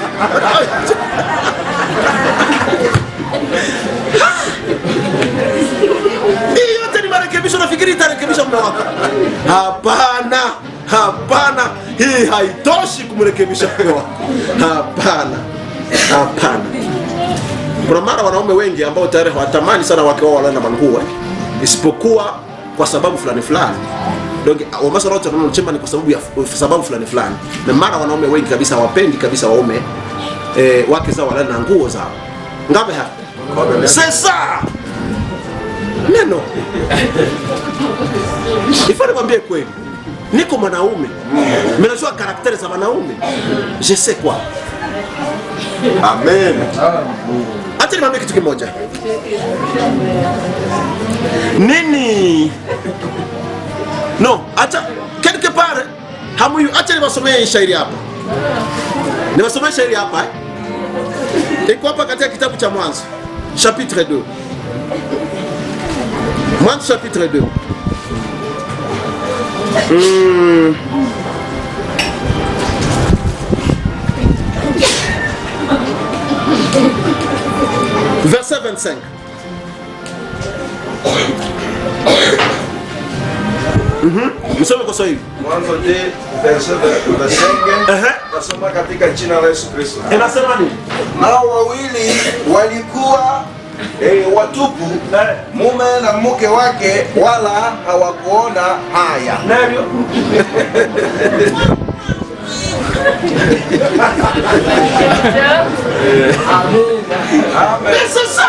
marekebisho. Nafikiri itarekebisha mume wako? Hapana, hapana, hii haitoshi kumrekebisha mume wako. Hapana, hapana. Kuna mara wanaume wengi ambao tayari hawatamani sana wake wao walana manguo, isipokuwa kwa sababu fulani fulani. Donc wamasa wote wanachemba ni kwa sababu fulani fulani. Na mara wanaume wengi kabisa hawapendi kabisa waume wake zao walana nguo zao. Ngabe hapa? Sasa neno ifanye kwambie kweli, niko mwanaume, mnajua karakteri za wanaume, je sais quoi. Amen. Acha nimwambie kitu kimoja. Nini? No, acha quelque part hamuyu, acha niwasomee shairi hapa. Niwasomee shairi hapa. Iko hapa katika kitabu cha Mwanzo, chapitre 2. Mwanzo chapitre 2. Verset 25. Msome kwa Kiswahili. Mwanzo 2 verset 25. Nasoma katika jina la Yesu Kristo. Inasema nini? Nao wawili walikuwa watupu, mume na mke wake, wala hawakuona haya. Navyo. Amen. Sasa.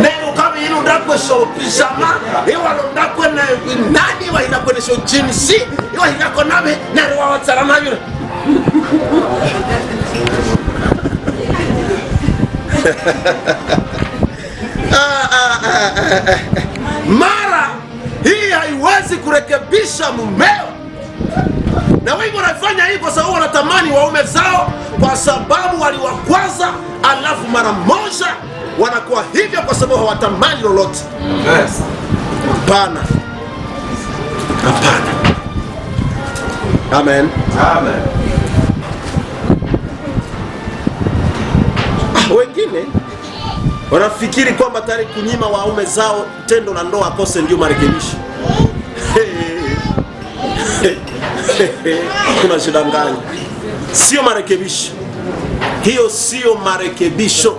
Neno kama hilo ndako show pijama, hiyo ndako na nani wa ina kwenye show jeans, hiyo ina kona nabe na roho salama yule. Mara hii haiwezi kurekebisha mumeo, na wengi wanafanya hii kwa sababu wanatamani waume zao, kwa sababu waliwakwaza, alafu mara moja wanakuwa hivyo kwa sababu hawatamani lolote. Hapana, hapana. Amen, amen. Wengine wanafikiri kwamba tayari kunyima waume zao tendo la ndoa kose ndio marekebisho. Kuna shidanganya. Sio marekebisho. Hiyo sio marekebisho.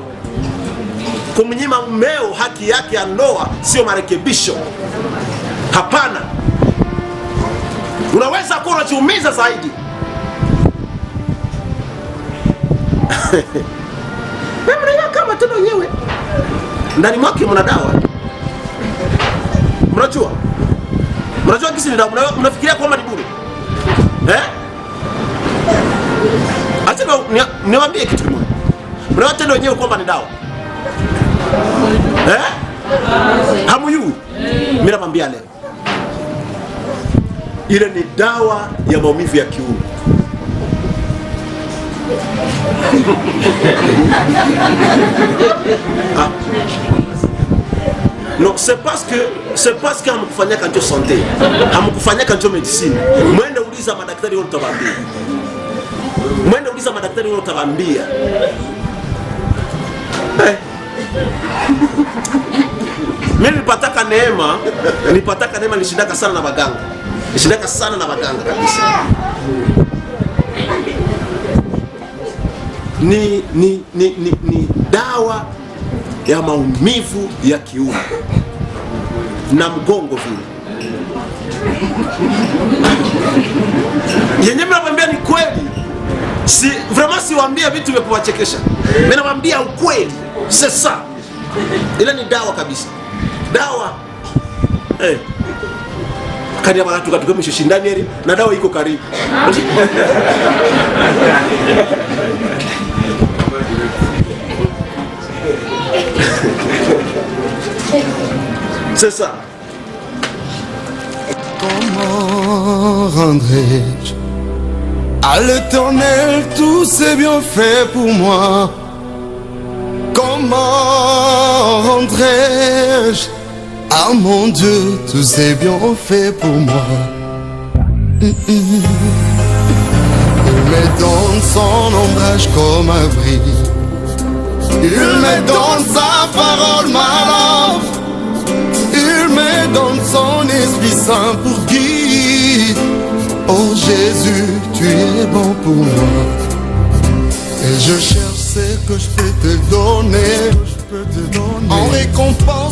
Kumnyima mmeo haki yake ya ndoa sio marekebisho. Hapana. Unaweza kuwa unajiumiza zaidi. Wewe kama tendo yenyewe ndani mwake mna dawa. Mnajua kisi ni dawa, mnafikiria kwamba ni bure. Acha niwaambie kitu kimoja. Mnajua tendo wenyewe kwamba ni dawa. Hamuyui. Mimi nakwambia leo. Ile ni dawa ya maumivu ya kiuno. Non, c'est parce que hamkufanya kanjo santé, hamkufanya kanjo medicine. Mwende uliza madaktari wao utawaambia. Mwende uliza madaktari wao utawaambia. Mimi nilipataka neema nishindaka sana na baganga. Nishindaka sana na baganga kabisa. Ni dawa ya maumivu ya kiuno na mgongo vile. Yenye mnawaambia ni kweli. Vraiment siwaambia vitu vya kuwachekesha. Mimi nawaambia ukweli. C'est ça. Ile ni dawa kabisa. Dawa. Kani ya watu katukome shindani heri na dawa iko karibu. C'est ça. Comment rendrai-je à l'Éternel tous ses bienfaits pour moi? Comment rendrai-je à mon Dieu tous ses bienfaits pour moi? Il me donne son ombrage comme abri. Il me donne sa parole, ma lampe. Il me donne son Esprit Saint pour guide. Oh Jésus, tu es bon pour moi. Et je cherche ce que je peux te donner, en récompense